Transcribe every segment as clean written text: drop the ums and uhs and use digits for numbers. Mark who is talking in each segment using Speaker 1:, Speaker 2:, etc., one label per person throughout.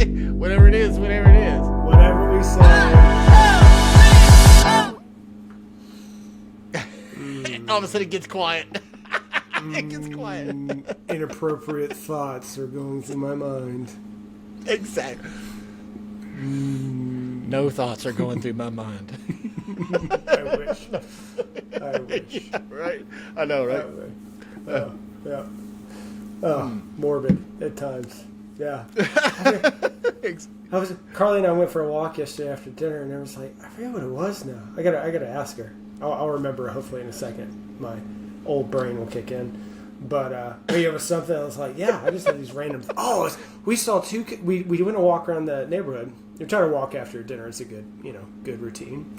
Speaker 1: Whatever it is, whatever it is.
Speaker 2: Whatever we say.
Speaker 1: All of a sudden it gets quiet. It gets quiet.
Speaker 2: Inappropriate thoughts are going through my mind.
Speaker 1: Exactly. No thoughts are going through my mind.
Speaker 2: I wish.
Speaker 1: Yeah, right? I know, right?
Speaker 2: Yeah. Morbid at times. Yeah. Carly and I went for a walk yesterday after dinner, and I was like, I forget what it was now. I gotta ask her. I'll remember hopefully in a second. My old brain will kick in. But it was something I was like, yeah, I just had these random. We saw two. We went a walk around the neighborhood. You're trying to walk after dinner. It's a good routine.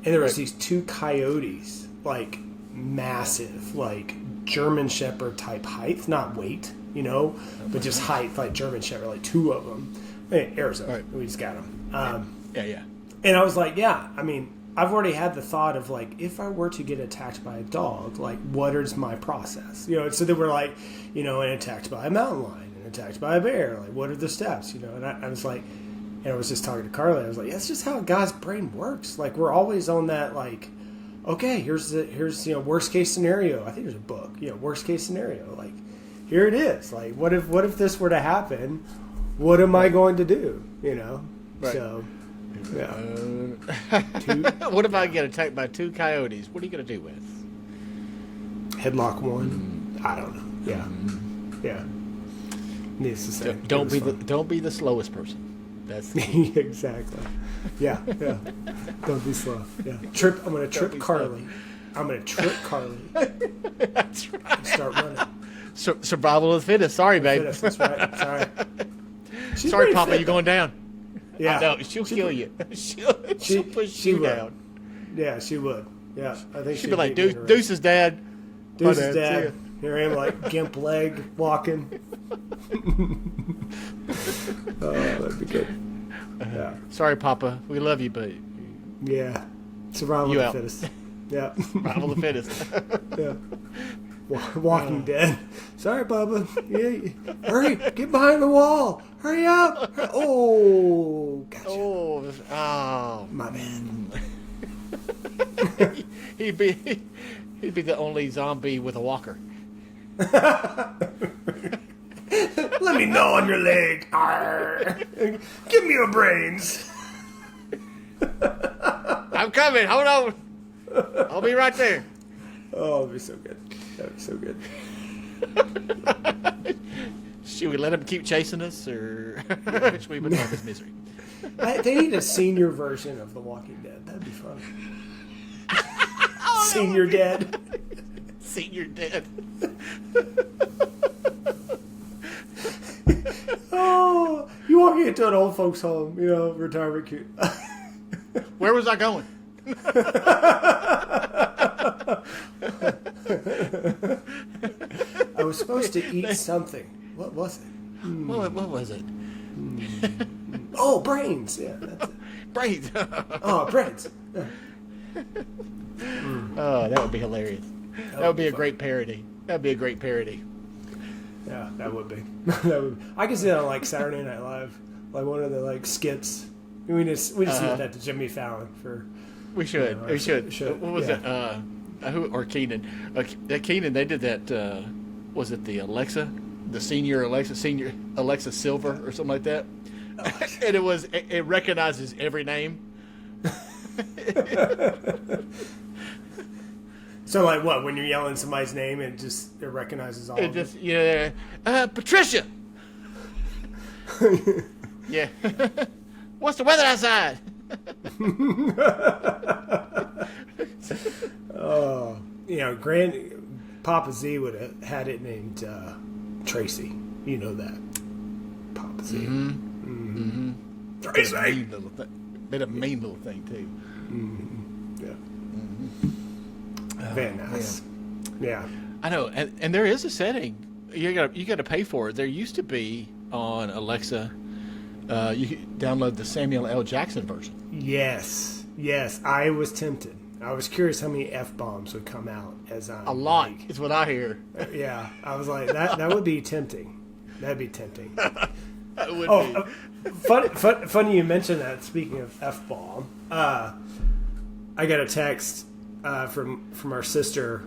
Speaker 2: And there was these two coyotes, like massive, like German Shepherd type height, not weight, but just height, like German Shepherd, like two of them. Arizona, right. We just got them.
Speaker 1: Yeah.
Speaker 2: And I was like, yeah, I mean, I've already had the thought of like, if I were to get attacked by a dog, like, what is my process? So they were like, and attacked by a mountain lion, and attacked by a bear. Like, what are the steps? And I was like, and I was just talking to Carly. I was like, that's just how a guy's brain works. Like, we're always on that, like, okay, here's worst case scenario. I think there's a book, worst case scenario. Like, here it is. Like, what if this were to happen? What am I going to do?
Speaker 1: Right.
Speaker 2: So. Yeah.
Speaker 1: What if I get attacked by two coyotes? What are you going to do with?
Speaker 2: Headlock one. I don't know. Yeah. Yeah. Needs to say.
Speaker 1: Don't be the slowest person. That's
Speaker 2: exactly. Yeah. Don't be slow. Yeah. I'm going to trip Carly. I'm going to trip Carly.
Speaker 1: That's right.
Speaker 2: And start running.
Speaker 1: Survival of the fittest. Sorry, babe.
Speaker 2: That's right. Sorry.
Speaker 1: Sorry, Papa. You're going down.
Speaker 2: Yeah.
Speaker 1: No, she'll kill you. She'll push you down.
Speaker 2: Yeah, she would. Yeah, I think
Speaker 1: she'd be like, "Deuces, Dad.
Speaker 2: Deuces, Dad." Here I am, like gimp leg walking. Oh, that'd be good. Yeah.
Speaker 1: Sorry, Papa. We love you, but
Speaker 2: yeah, survival of the fittest. Yeah,
Speaker 1: survival of the fittest.
Speaker 2: Yeah. Walking Dead. Sorry, Papa. Yeah, hurry! Get behind the wall! Hurry up! Oh, gotcha.
Speaker 1: Oh,
Speaker 2: my man.
Speaker 1: He'd be the only zombie with a walker.
Speaker 2: Let me gnaw on your leg. Arr. Give me your brains.
Speaker 1: I'm coming. Hold on. I'll be right there.
Speaker 2: Oh, it'd be so good. That'd be so good.
Speaker 1: Should we let him keep chasing us, or should we put him on his misery?
Speaker 2: They need a senior version of The Walking Dead. That'd be fun. Senior Dead.
Speaker 1: Senior Dead.
Speaker 2: Oh, you walking into an old folks' home, retirement cute.
Speaker 1: Where was I going?
Speaker 2: I was supposed to eat something. What was it?
Speaker 1: What was it?
Speaker 2: Oh, brains. Yeah, that's it.
Speaker 1: Brains.
Speaker 2: Oh, brains. Yeah.
Speaker 1: Oh, that would be hilarious. That would be a great parody. That would be a great parody.
Speaker 2: Yeah, that would be. I can see that on like Saturday Night Live, like one of the like skits. We just leave that to Jimmy Fallon for.
Speaker 1: We should. We should. What was it? Or Keenan? Keenan. They did that. Was it the Alexa, the senior Alexa Silver or something like that? And it recognizes every name.
Speaker 2: So like what? When you're yelling somebody's name, it recognizes all.
Speaker 1: Patricia. Yeah. What's the weather outside? Oh, Papa Z would have had it named Tracy. You know that. Papa Z. Mm-hmm. Tracy. Bit of a mean little thing too.
Speaker 2: Mm-hmm. Yeah. Mm-hmm. Very nice. Yeah.
Speaker 1: I know, and there is a setting you got to pay for it. There used to be on Alexa. You could download the Samuel L. Jackson version.
Speaker 2: Yes. I was tempted. I was curious how many F-bombs would come out as
Speaker 1: a lot is what I hear.
Speaker 2: Yeah, I was like that would be tempting. That'd be tempting.
Speaker 1: That would
Speaker 2: Oh,
Speaker 1: be.
Speaker 2: funny you mentioned that. Speaking of F-bomb, I got a text from our sister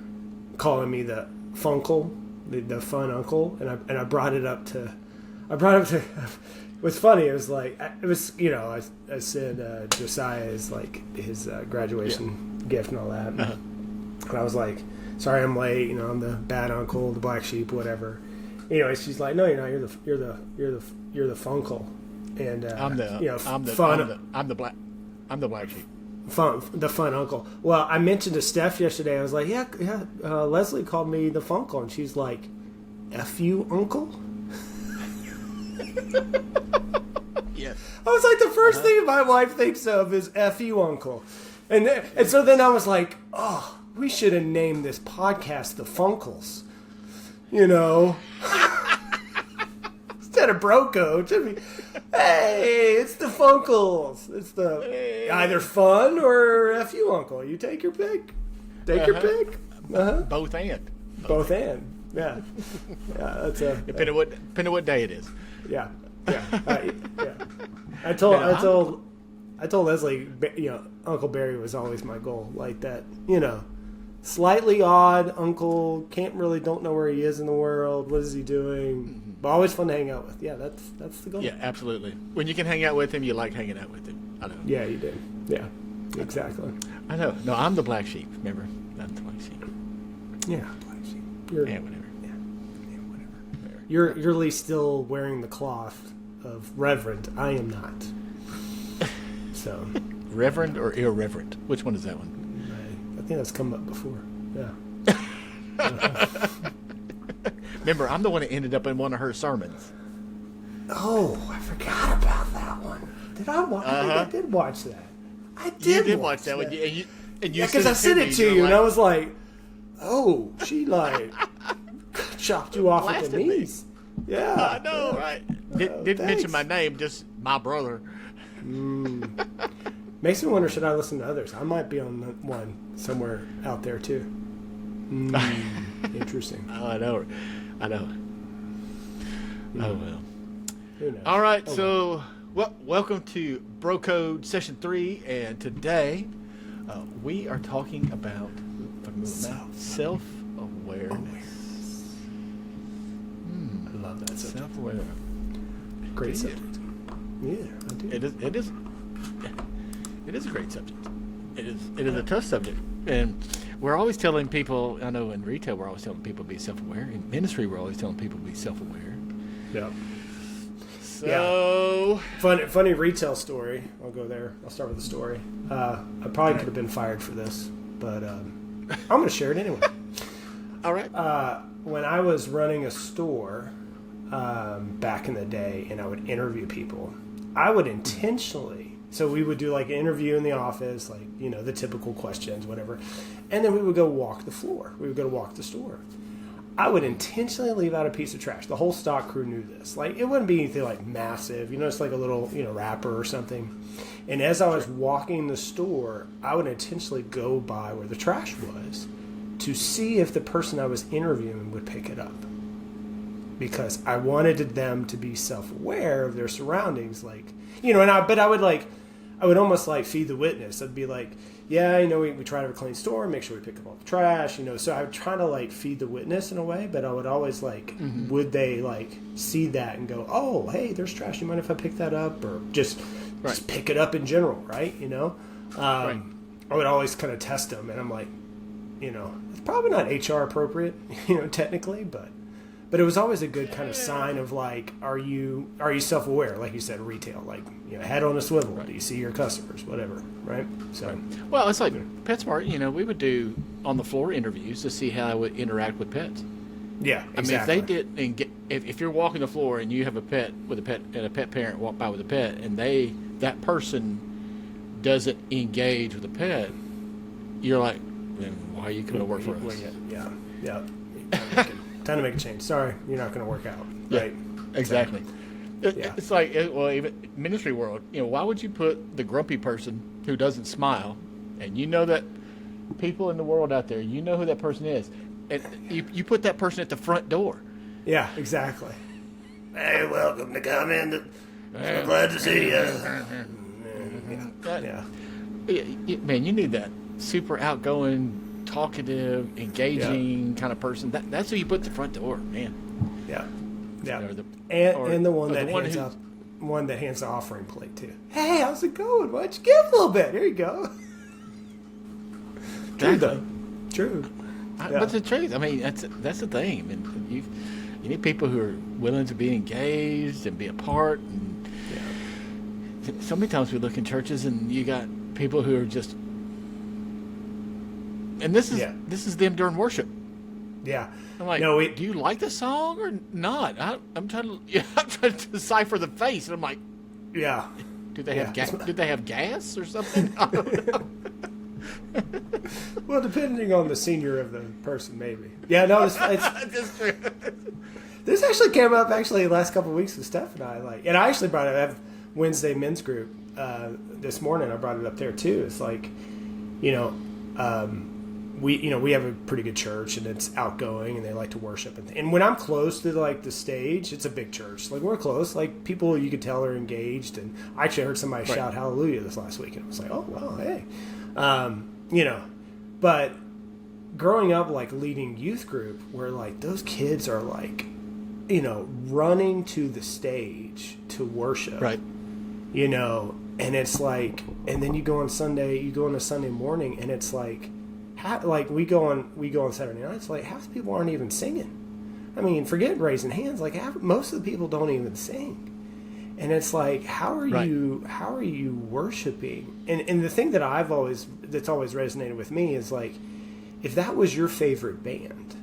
Speaker 2: calling me the funkle, the fun uncle, and I brought it up to. What's funny, it was like, I said Josiah is like his graduation gift and all that, and I was like, sorry I'm late, I'm the bad uncle, the black sheep, whatever. Anyway, she's like, no, you're not. You're the funkle, and
Speaker 1: I'm the black sheep.
Speaker 2: The fun uncle. Well, I mentioned to Steph yesterday. I was like, yeah. Leslie called me the funkle, and she's like, "F you, uncle."
Speaker 1: Yes.
Speaker 2: I was like, the first thing my wife thinks of is "F you, uncle," and so then I was like, oh, we should have named this podcast the Funkles. Instead of BroCode, should be, hey, it's the Funkles. It's the either fun or F you, uncle. You take your pick. Take your pick.
Speaker 1: Both and.
Speaker 2: Both and. Yeah. That's a
Speaker 1: Depending what day it is.
Speaker 2: yeah. I told Leslie, Uncle Barry was always my goal. Like that, slightly odd uncle, don't know where he is in the world. What is he doing? But always fun to hang out with. Yeah, that's the goal.
Speaker 1: Yeah, absolutely. When you can hang out with him, you like hanging out with him. I know.
Speaker 2: Yeah, you did. Yeah, exactly.
Speaker 1: I know. No, I'm the black sheep. Remember, I'm the black sheep.
Speaker 2: Yeah, black sheep.
Speaker 1: Yeah, whatever.
Speaker 2: Yeah, whatever. You're at least still wearing the cloth of reverend. I am not. So,
Speaker 1: Reverend or irreverent? Which one is that one?
Speaker 2: I think that's come up before. Yeah.
Speaker 1: Remember, I'm the one that ended up in one of her sermons.
Speaker 2: Oh, I forgot about that one. Did I watch? I think I did watch that. I did.
Speaker 1: You did watch that one, and you
Speaker 2: because I sent it to you, and I was like, "Oh, she like chopped you off at the knees." Yeah,
Speaker 1: I know, right? Didn't mention my name, just my brother.
Speaker 2: Makes me wonder, should I listen to others? I might be on one somewhere out there too. Interesting.
Speaker 1: Oh, I know. Oh well.
Speaker 2: Who knows?
Speaker 1: All right, so welcome to BroCode Session 3, and today we are talking about self-awareness.
Speaker 2: I love that subject.
Speaker 1: Self-awareness.
Speaker 2: Great subject. Yeah, I do.
Speaker 1: It is a great subject. It is a tough subject, and we're always telling people. I know in retail we're always telling people to be self-aware. In ministry we're always telling people to be self-aware.
Speaker 2: Yeah.
Speaker 1: So
Speaker 2: funny retail story. I'll go there. I'll start with the story. I probably could have been fired for this, but I'm going to share it anyway.
Speaker 1: All right.
Speaker 2: When I was running a store back in the day, and I would interview people, I would intentionally. So we would do like an interview in the office, like the typical questions, whatever, and then we would go walk the floor. We would go to walk the store. I would intentionally leave out a piece of trash. The whole stock crew knew this. Like, it wouldn't be anything like massive, it's like a little, wrapper or something. And as I was walking the store, I would intentionally go by where the trash was to see if the person I was interviewing would pick it up. Because I wanted them to be self-aware of their surroundings, like, I would almost like feed the witness. I'd be like, yeah, we try to have a clean store, make sure we pick up all the trash, so I would try to like feed the witness in a way, but I would always like, would they like see that and go, oh, hey, there's trash, you mind if I pick that up? Or just pick it up in general, right? I would always kind of test them, and I'm like, it's probably not HR appropriate, technically, but it was always a good kind of sign of like, are you self-aware? Like you said, retail, like, head on a swivel. Right. Do you see your customers? Whatever, right? So,
Speaker 1: well, it's like PetSmart. We would do on the floor interviews to see how I would interact with pets.
Speaker 2: Yeah, exactly.
Speaker 1: I mean, if they didn't if you're walking the floor and you have a pet with a pet and a pet parent walk by with a pet, and that person doesn't engage with the pet, you're like, then why are you coming to work for us?
Speaker 2: Yeah. Time to make a change. Sorry, you're not going to work out. Right.
Speaker 1: Exactly.
Speaker 2: Yeah.
Speaker 1: It's like, even ministry world, why would you put the grumpy person who doesn't smile, and that people in the world out there, who that person is, and you put that person at the front door.
Speaker 2: Yeah, exactly. Hey, welcome to come in. So glad to see you.
Speaker 1: Man, you need that super outgoing, talkative, engaging kind of person. That's who you put at the front door, man.
Speaker 2: Yeah. Yeah.
Speaker 1: Or
Speaker 2: And the one that hands the offering plate too. Hey, how's it going? Why don't you give a little bit? Here you go. True though. True.
Speaker 1: But the truth, I mean, that's the thing. And you need people who are willing to be engaged and be a part. And so many times we look in churches and you got people who are just, and this is them during worship.
Speaker 2: Yeah.
Speaker 1: I'm like, do you like the song or not? I'm trying to decipher the face, and I'm like,
Speaker 2: yeah.
Speaker 1: Do they have did they have gas or something? I don't know.
Speaker 2: Well, depending on the senior of the person, maybe. Yeah, no, it's this actually came up the last couple of weeks with Steph and I. And I actually brought it. I have Wednesday men's group this morning. I brought it up there too. It's like, we have a pretty good church and it's outgoing and they like to worship and when I'm close to like the stage, it's a big church. Like we're close. Like people you could tell are engaged. And I actually heard somebody shout hallelujah this last week and I was like, oh wow, hey. But growing up, like leading youth group where like those kids are like, running to the stage to worship,
Speaker 1: right?
Speaker 2: And it's like, and then you go on a Sunday morning and it's like, we go on Saturday night. It's like half the people aren't even singing. I mean, forget raising hands. Like most of the people don't even sing. And it's like, how are you worshiping? And the thing that that's always resonated with me is like, if that was your favorite band,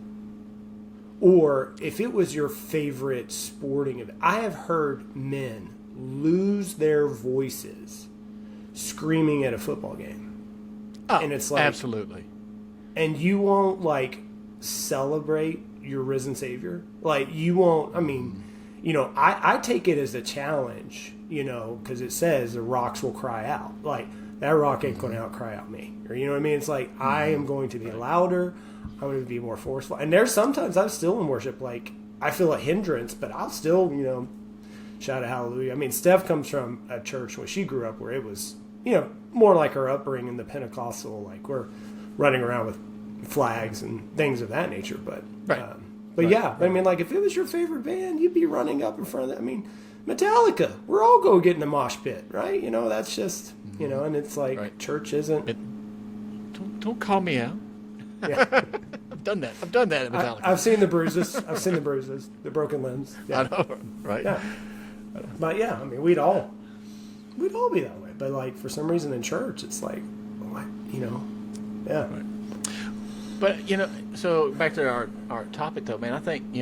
Speaker 2: or if it was your favorite sporting event, I have heard men lose their voices screaming at a football game.
Speaker 1: Oh,
Speaker 2: and it's like,
Speaker 1: absolutely.
Speaker 2: And you won't like celebrate your risen Savior. Like you won't. I mean. I take it as a challenge, because it says the rocks will cry out. Like, that rock ain't going to out-cry out me. Or, you know what I mean? It's like, I am going to be louder. I'm going to be more forceful. And there's sometimes I'm still in worship, like, I feel a hindrance, but I'll still, shout a hallelujah. I mean, Steph comes from a church where she grew up where it was, more like her upbringing, the Pentecostal, like, we're running around with flags and things of that nature. But, I mean, like, if it was your favorite band, you'd be running up in front of that. I mean, Metallica, we're all going to get in the mosh pit, right? That's just, and it's like, church isn't.
Speaker 1: Don't call me out. Yeah. I've done that at Metallica.
Speaker 2: I've seen the bruises. The broken limbs. Yeah.
Speaker 1: I know, right?
Speaker 2: Yeah. But, yeah, I mean, we'd all be that way. But, like, for some reason in church, it's like, what, yeah.
Speaker 1: Right. But, so back to our topic, though, man, I think,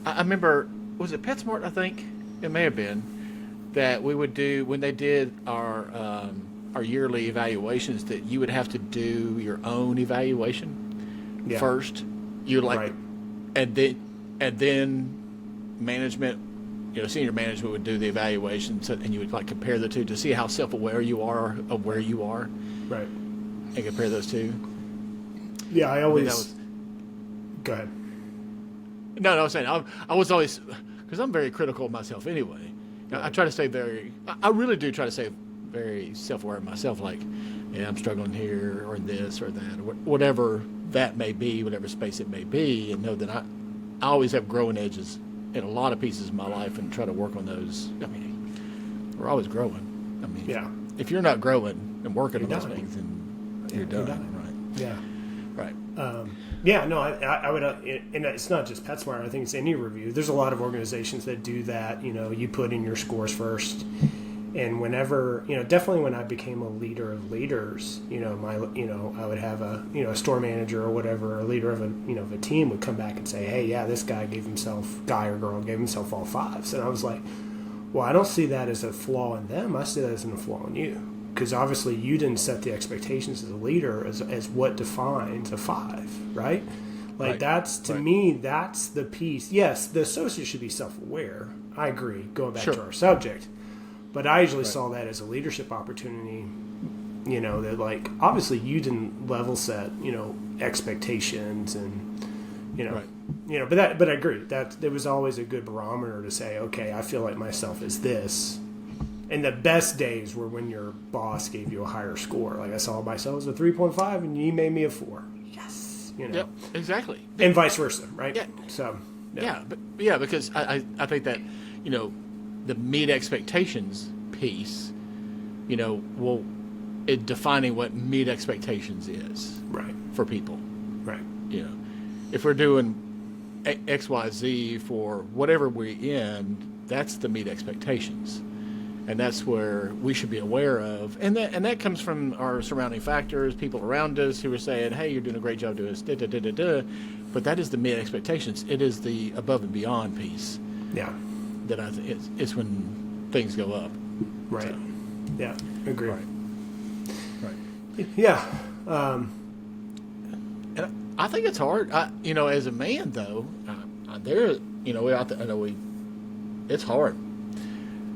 Speaker 1: I remember, was it PetSmart, I think? It may have been, that we would do, when they did our yearly evaluations, that you would have to do your own evaluation first. You like, and then management, senior management would do the evaluation, and you would like compare the two to see how self-aware you are of where you are. Right. And compare those two.
Speaker 2: Yeah, I always. Go ahead.
Speaker 1: No, I was saying I was always, because I'm very critical of myself anyway. Right. I try to stay I really do try to stay very self-aware of myself. Like, I'm struggling here or this or that, or whatever that may be, whatever space it may be, and know that I always have growing edges in a lot of pieces of my life, and try to work on those. I mean, we're always growing. I mean, if you're not growing and working on those things, then you're done. Right? Yeah. Right.
Speaker 2: I would, and it's not just PetSmart. I think it's any review. There's a lot of organizations that do that. You put in your scores first, and whenever, definitely when I became a leader of leaders, I would have a store manager or whatever, a leader of a team would come back and say, hey, yeah, this guy or girl gave himself all fives, and I was like, well, I don't see that as a flaw in them. I see that as a flaw in you. Because obviously you didn't set the expectations as a leader as what defines a 5, right? Like that's, to me, that's the piece. Yes, the associate should be self-aware. I agree, going back to our subject. But I usually saw that as a leadership opportunity, that like, obviously you didn't level set, expectations and, you know.
Speaker 1: Right.
Speaker 2: You know, but I agree that there was always a good barometer to say, okay, I feel like myself is this. And the best days were when your boss gave you a higher score. Like I saw myself as a 3.5 and you made me a 4. Yes. You know.
Speaker 1: Yep, exactly.
Speaker 2: And vice versa, right?
Speaker 1: Yeah.
Speaker 2: So
Speaker 1: Because I think that, you know, the meet expectations piece, you know, defining what meet expectations is
Speaker 2: right.
Speaker 1: for people.
Speaker 2: Right.
Speaker 1: You know, if we're doing X, Y, Z for whatever we're in, that's the meet expectations. And that's where we should be aware of. And that comes from our surrounding factors, people around us who are saying, hey, you're doing a great job doing this, da-da-da-da-da. But that is the meet expectations. It is the above and beyond piece.
Speaker 2: Yeah.
Speaker 1: That I think it's when things go up.
Speaker 2: Right.
Speaker 1: So.
Speaker 2: Yeah. Agree.
Speaker 1: Right.
Speaker 2: Yeah.
Speaker 1: And I think it's hard. You know, as a man, though, it's hard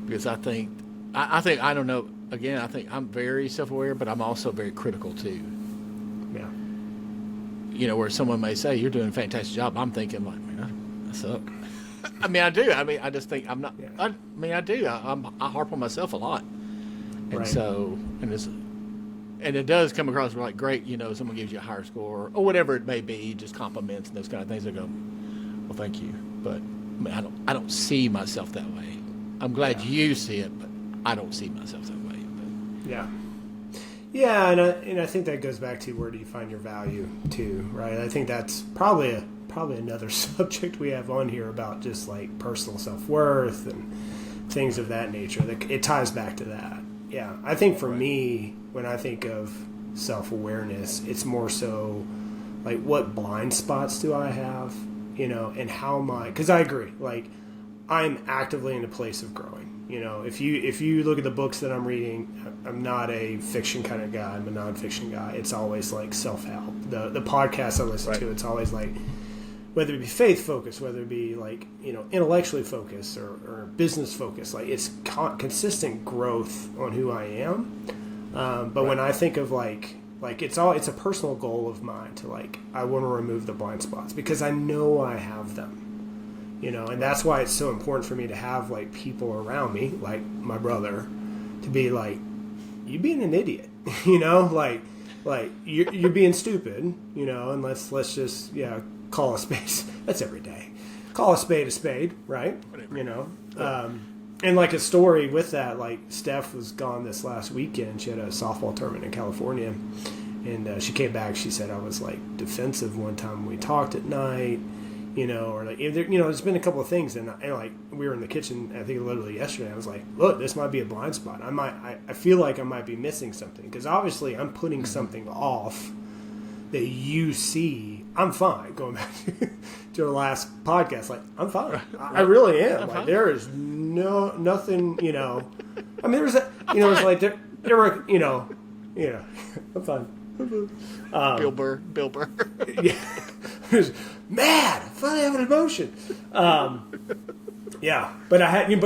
Speaker 1: because I think I don't know. Again, I think I'm very self-aware, but I'm also very critical too.
Speaker 2: Yeah.
Speaker 1: You know, where someone may say you're doing a fantastic job, I'm thinking like, man, I suck. I mean, I do. I mean, I just think I'm not. Yeah. I do. I harp on myself a lot, and
Speaker 2: right.
Speaker 1: so and it does come across like great. You know, someone gives you a higher score or whatever it may be, just compliments and those kind of things. I go, well, thank you, but I mean, I don't see myself that way. I'm glad you see it, but I don't see myself that way. But.
Speaker 2: Yeah. Yeah, and I think that goes back to where do you find your value too, right? I think that's probably another subject we have on here about just like personal self-worth and things of that nature. It ties back to that. Yeah, I think for me, when I think of self-awareness, it's more so like what blind spots do I have, you know, and how am I? Because I agree, like I'm actively in a place of growing. You know, if you look at the books that I'm reading, I'm not a fiction kind of guy. I'm a nonfiction guy. It's always like self-help. The podcasts I listen to, it's always like, whether it be faith focused, whether it be like, you know, intellectually focused or business focused, like it's consistent growth on who I am. But when I think of like it's a personal goal of mine to like, I want to remove the blind spots because I know I have them. You know, and that's why it's so important for me to have like people around me, like my brother, to be like, you being an idiot, you know, like you're being stupid, you know, and let's just call a spade. That's every day. Call a spade, right? Whatever. You know, and like a story with that, like Steph was gone this last weekend. She had a softball tournament in California, and she came back. She said I was like defensive one time when we talked at night. You know, or like, you know, there's been a couple of things, and like we were in the kitchen, I think literally yesterday. I was like, look, this might be a blind spot. I feel like I might be missing something because obviously I'm putting something off that you see. I'm fine. Going back to our last podcast, like I'm fine. I really am. Like there is nothing. You know, I mean, there's you know, it's like there were you know, I'm fine.
Speaker 1: Bill Burr.
Speaker 2: Yeah. Mad, finally have an emotion. Yeah, but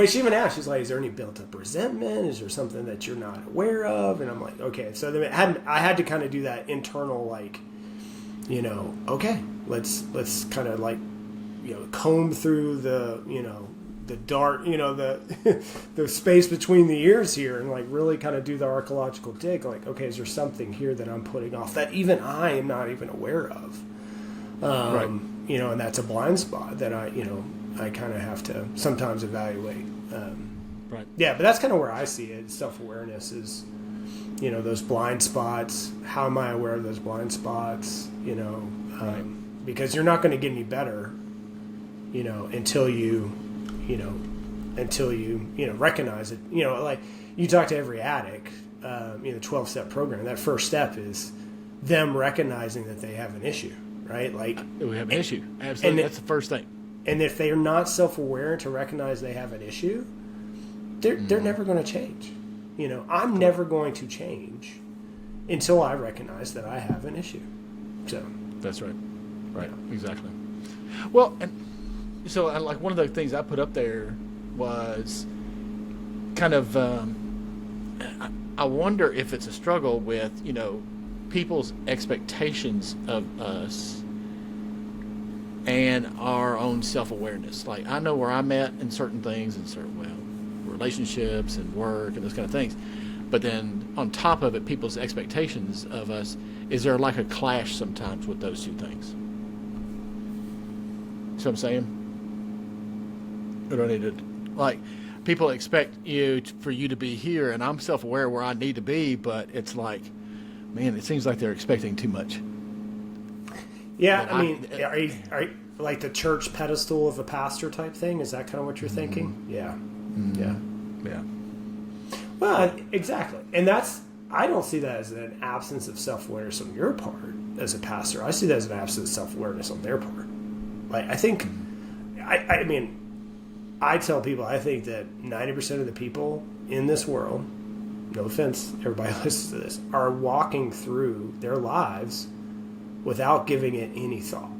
Speaker 2: she even asked. She's like, "Is there any built-up resentment? Is there something that you're not aware of?" And I'm like, "Okay." So then I had to kind of do that internal, like, you know, okay, let's kind of like, you know, comb through the, you know, the dark, you know, the space between the ears here, and like really kind of do the archaeological dig. Like, okay, is there something here that I'm putting off that even I am not even aware of?
Speaker 1: Right.
Speaker 2: You know, and that's a blind spot that I kind of have to sometimes evaluate.
Speaker 1: Right.
Speaker 2: Yeah, but that's kind of where I see it. Self-awareness is, you know, those blind spots. How am I aware of those blind spots? You know, because you're not going to get any better, you know, until you recognize it. You know, like you talk to every addict, you know, 12-step program. That first step is them recognizing that they have an issue. Right, like
Speaker 1: we have an issue. Absolutely, that's the first thing.
Speaker 2: And if they are not self-aware to recognize they have an issue, they're never going to change. You know, I'm never going to change until I recognize that I have an issue. So
Speaker 1: that's right. Right, exactly. Well, and so like one of the things I put up there was kind of I wonder if it's a struggle with, you know, people's expectations of us and our own self-awareness. Like, I know where I'm at in certain things, and certain, relationships and work and those kind of things. But then on top of it, people's expectations of us, is there like a clash sometimes with those two things? See what I'm saying? I don't need to, like, people expect for you to be here, and I'm self-aware where I need to be, but it's like, man, it seems like they're expecting too much.
Speaker 2: Yeah, I mean, are you like the church pedestal of a pastor type thing? Is that kind of what you're thinking? Yeah. Yeah.
Speaker 1: Yeah.
Speaker 2: Well, exactly. And I don't see that as an absence of self-awareness on your part as a pastor. I see that as an absence of self-awareness on their part. Like, I think, I mean, I tell people, I think that 90% of the people in this world, no offense, everybody listens to this, are walking through their lives without giving it any thought.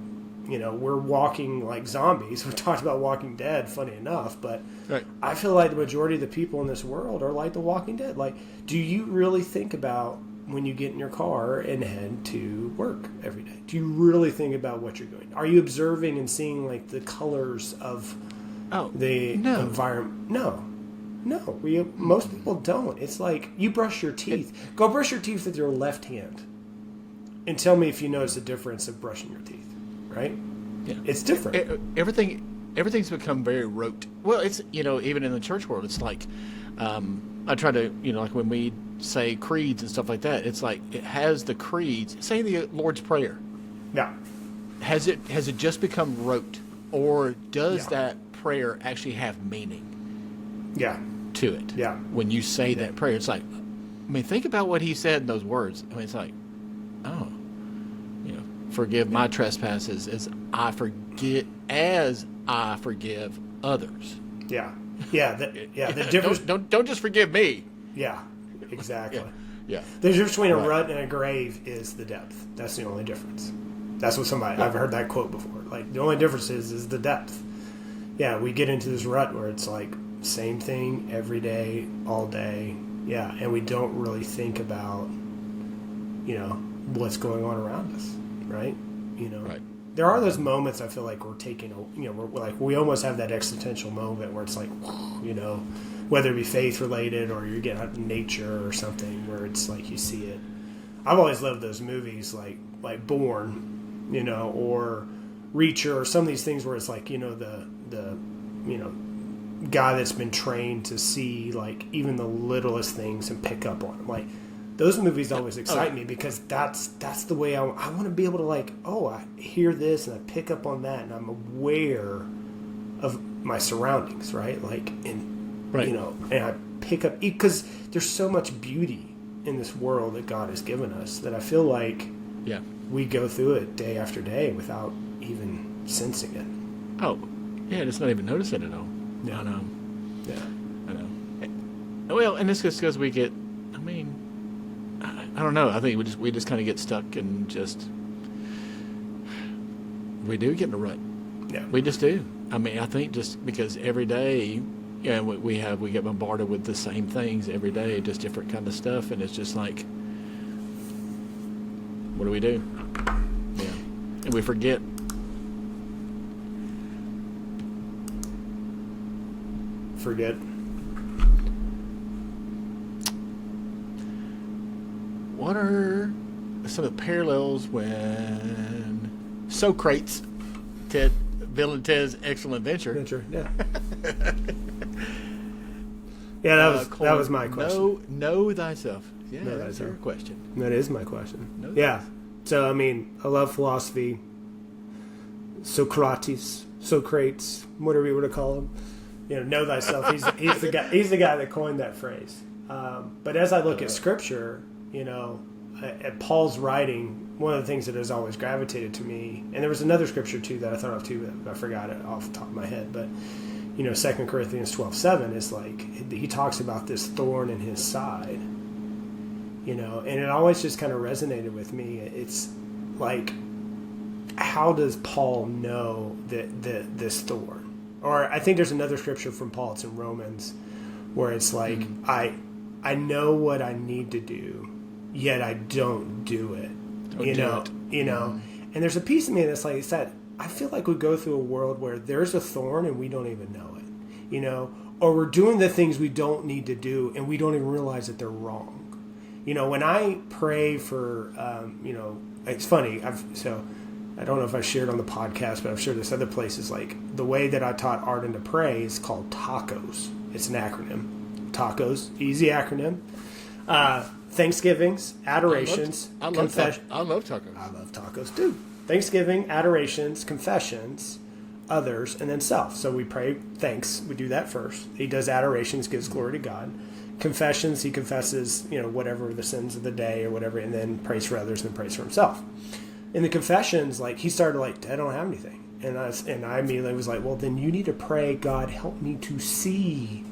Speaker 2: We're walking like zombies. We talked about Walking Dead, funny enough, but right. I feel like the majority of the people in this world are like the Walking Dead. Like, do you really think about when you get in your car and head to work every day? Do you really think about what you're doing? Are you observing and seeing like the colors of the environment? No. Most people don't. It's like you brush your teeth. Go brush your teeth with your left hand and tell me if you notice a difference of brushing your teeth. Right? Yeah. It's different.
Speaker 1: Everything's become very rote. Well, it's, even in the church world, it's like, I try to, like when we say creeds and stuff like that, it's like it has the creeds, say the Lord's Prayer.
Speaker 2: Yeah.
Speaker 1: Has it just become rote, or does that prayer actually have meaning?
Speaker 2: Yeah.
Speaker 1: To it.
Speaker 2: Yeah.
Speaker 1: When you say that prayer, it's like, I mean, think about what he said in those words. I mean, it's like, oh. Forgive my trespasses as I forgive others.
Speaker 2: Yeah. The difference.
Speaker 1: Don't just forgive me.
Speaker 2: Yeah. Exactly.
Speaker 1: Yeah.
Speaker 2: The difference between a rut and a grave is the depth. That's the only difference. That's what I've heard that quote before. Like, the only difference is the depth. Yeah, we get into this rut where it's like same thing every day, all day. Yeah, and we don't really think about, what's going on around us. Right?
Speaker 1: Right.
Speaker 2: There are those moments I feel like we're taking, we almost have that existential moment where it's like, whether it be faith related or you get out in nature or something where it's like you see it. I've always loved those movies like Born, or Reacher or some of these things where it's like, the guy that's been trained to see like even the littlest things and pick up on them. Like, those movies always excite me because that's the way I want to be able to like, I hear this and I pick up on that and I'm aware of my surroundings, right? Like, and I pick up, because there's so much beauty in this world that God has given us that I feel like we go through it day after day without even sensing it.
Speaker 1: Oh, yeah, just not even noticing it at all.
Speaker 2: Yeah.
Speaker 1: I know.
Speaker 2: Yeah.
Speaker 1: I know. Well, and it's just because we get, I don't know. I think we just kind of get stuck and we do get in a rut.
Speaker 2: Yeah,
Speaker 1: we just do. I mean, I think just because every day, we get bombarded with the same things every day, just different kind of stuff, and it's just like, what do we do? Yeah, and we forget. What are some of the parallels when Socrates, Bill and Ted's Excellent Adventure?
Speaker 2: Yeah. Yeah, that was my question.
Speaker 1: Know thyself. Yeah,
Speaker 2: know
Speaker 1: that's
Speaker 2: thyself.
Speaker 1: your question.
Speaker 2: That is my question.
Speaker 1: Know
Speaker 2: yeah. So, I mean, I love philosophy. Socrates, whatever you want to call him. Know thyself. He's the guy. He's the guy that coined that phrase. But as I look at Scripture, at Paul's writing, one of the things that has always gravitated to me, and there was another Scripture too that I thought of too, but I forgot it off the top of my head. But 2 Corinthians 12:7 is like he talks about this thorn in his side. And it always just kind of resonated with me. It's like, how does Paul know that this thorn? Or I think there's another scripture from Paul, it's in Romans, where it's like, I know what I need to do, yet I don't do it. And there's a piece of me that's like, I feel like we go through a world where there's a thorn and we don't even know it, you know, or we're doing the things we don't need to do and we don't even realize that they're wrong. You know, when I pray for, you know, it's funny. I don't know if I shared on the podcast, but I've shared this other places. Like the way that I taught Arden to pray is called TACOS. It's an acronym. TACOS, easy acronym. Thanksgivings, adorations, confession.
Speaker 1: I love tacos.
Speaker 2: I love tacos too. Thanksgiving, adorations, confessions, others, and then self. So we pray thanks. We do that first. He does adorations, gives glory to God. Confessions, he confesses, you know, whatever the sins of the day or whatever, and then prays for others and prays for himself. In the confessions, like he started like, I don't have anything. And I immediately was like, well, then you need to pray, God, help me to see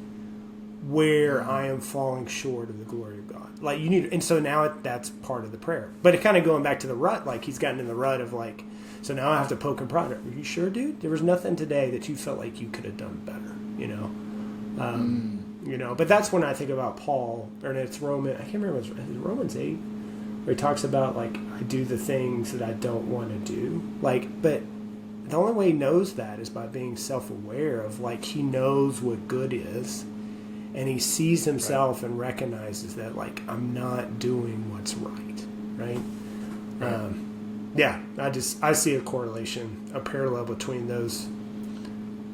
Speaker 2: where I am falling short of the glory of God. Like you need, and so now that's part of the prayer. But it kind of going back to the rut, like he's gotten in the rut of like, so now I have to poke and prod. Are you sure, dude? There was nothing today that you felt like you could have done better, you know? You know, but that's when I think about Paul, or it's I can't remember, it's Romans 8, where he talks about like, I do the things that I don't want to do. Like, but the only way he knows that is by being self-aware of like, he knows what good is. And he sees himself and recognizes that, like, I'm not doing what's right, right? Yeah, I see a correlation, a parallel between those,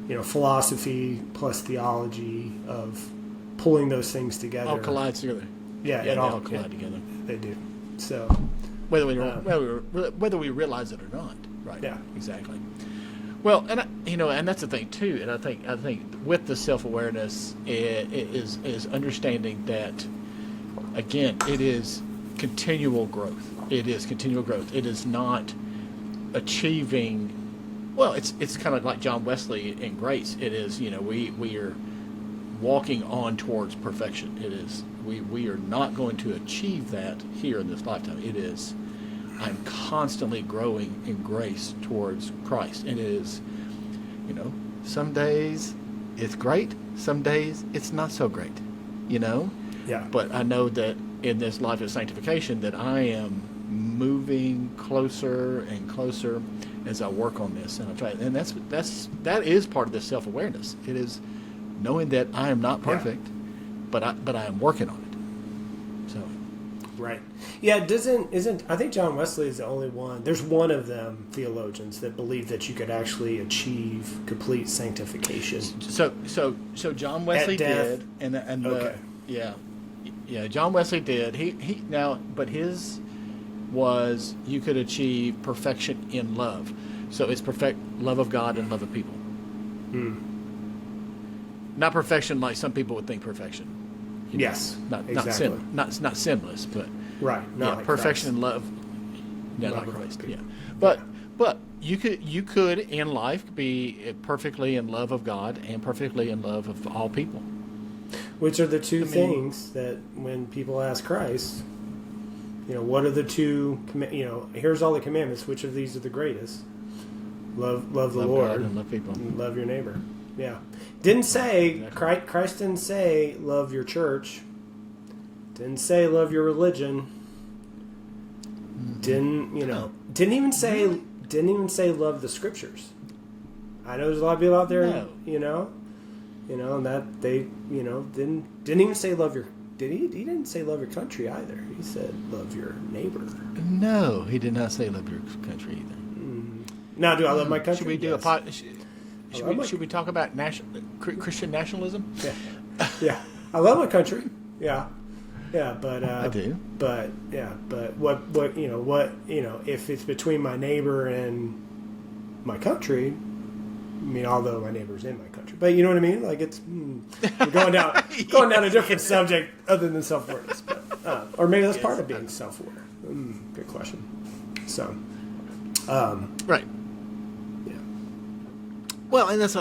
Speaker 2: you know, philosophy plus theology of pulling those things together.
Speaker 1: All collide together.
Speaker 2: Yeah,
Speaker 1: they all collide together.
Speaker 2: They do. So
Speaker 1: whether we realize it or not, right?
Speaker 2: Yeah,
Speaker 1: exactly. Well, and and that's the thing too. And I think with the self-awareness, it is understanding that, again, it is continual growth. It is continual growth. It is not achieving. Well, it's kind of like John Wesley in Grace. It is, you know, we are walking on towards perfection. It is we are not going to achieve that here in this lifetime. It is. I'm constantly growing in grace towards Christ. And it is, you know, some days it's great, some days it's not so great, you know?
Speaker 2: Yeah.
Speaker 1: But I know that in this life of sanctification that I am moving closer and closer as I work on this. And I try, and that is part of this self-awareness. It is knowing that I am not perfect, but I am working on it. So.
Speaker 2: Right. Yeah, I think John Wesley is the only one. There's one of them, theologians, that believe that you could actually achieve complete sanctification.
Speaker 1: So John Wesley did,
Speaker 2: okay.
Speaker 1: John Wesley did. He now, but his was you could achieve perfection in love. So it's perfect love of God and love of people. Not perfection like some people would think perfection.
Speaker 2: Yes, exactly.
Speaker 1: Not sinless, but
Speaker 2: right. Not like
Speaker 1: perfection
Speaker 2: Christ.
Speaker 1: In love. Yeah,
Speaker 2: love
Speaker 1: not Christ.
Speaker 2: Yeah,
Speaker 1: but you could in life be perfectly in love of God and perfectly in love of all people.
Speaker 2: Which are the two things that when people ask Christ, you know, what are the two? You know, here's all the commandments. Which of these are the greatest? Love the Lord
Speaker 1: God and love people.
Speaker 2: And love your neighbor. Yeah. Didn't say, Christ didn't say love your church. Didn't say love your religion. Didn't even say love the scriptures. I know there's a lot of people out there, you know, and that they, you know, didn't even say love your, he didn't say love your country either. He said love your neighbor.
Speaker 1: No, he did not say love your country either.
Speaker 2: Now, do I love my country?
Speaker 1: Should we do Should we talk about Christian nationalism?
Speaker 2: Yeah. I love my country. Yeah, but
Speaker 1: I do.
Speaker 2: But what if it's between my neighbor and my country? I mean, although my neighbor's in my country, but you know what I mean. Like it's we're going down a different subject other than self-awareness, or maybe that's part of being self-aware. Good question. So,
Speaker 1: right. Well, and that's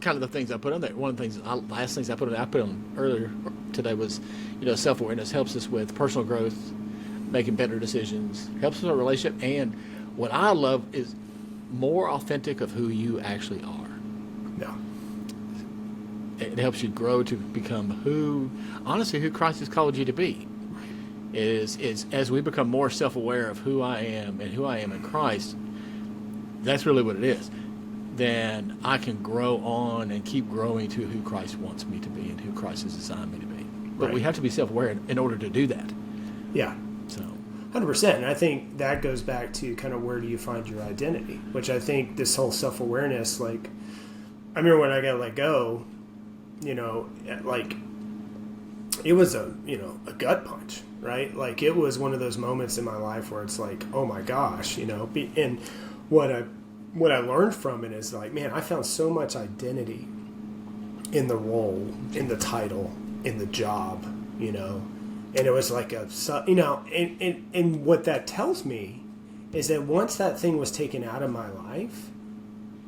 Speaker 1: kind of the things I put on there. One of the last things I put on earlier today was, you know, self-awareness helps us with personal growth, making better decisions, helps us with our relationship, and what I love is more authentic of who you actually are.
Speaker 2: Yeah.
Speaker 1: It helps you grow to become who Christ has called you to be. Is as we become more self-aware of who I am and who I am in Christ, that's really what it is, then I can grow on and keep growing to who Christ wants me to be and who Christ has designed me to be. But
Speaker 2: Right.
Speaker 1: we have to be self-aware in order to do that.
Speaker 2: Yeah.
Speaker 1: So
Speaker 2: 100%. And I think that goes back to kind of where do you find your identity, which I think this whole self-awareness, like, I remember when I got let go, like, it was a gut punch, right? Like, it was one of those moments in my life where it's like, oh my gosh, and what I learned from it is like, man, I found so much identity in the role, in the title, in the job, and it was like and what that tells me is that once that thing was taken out of my life,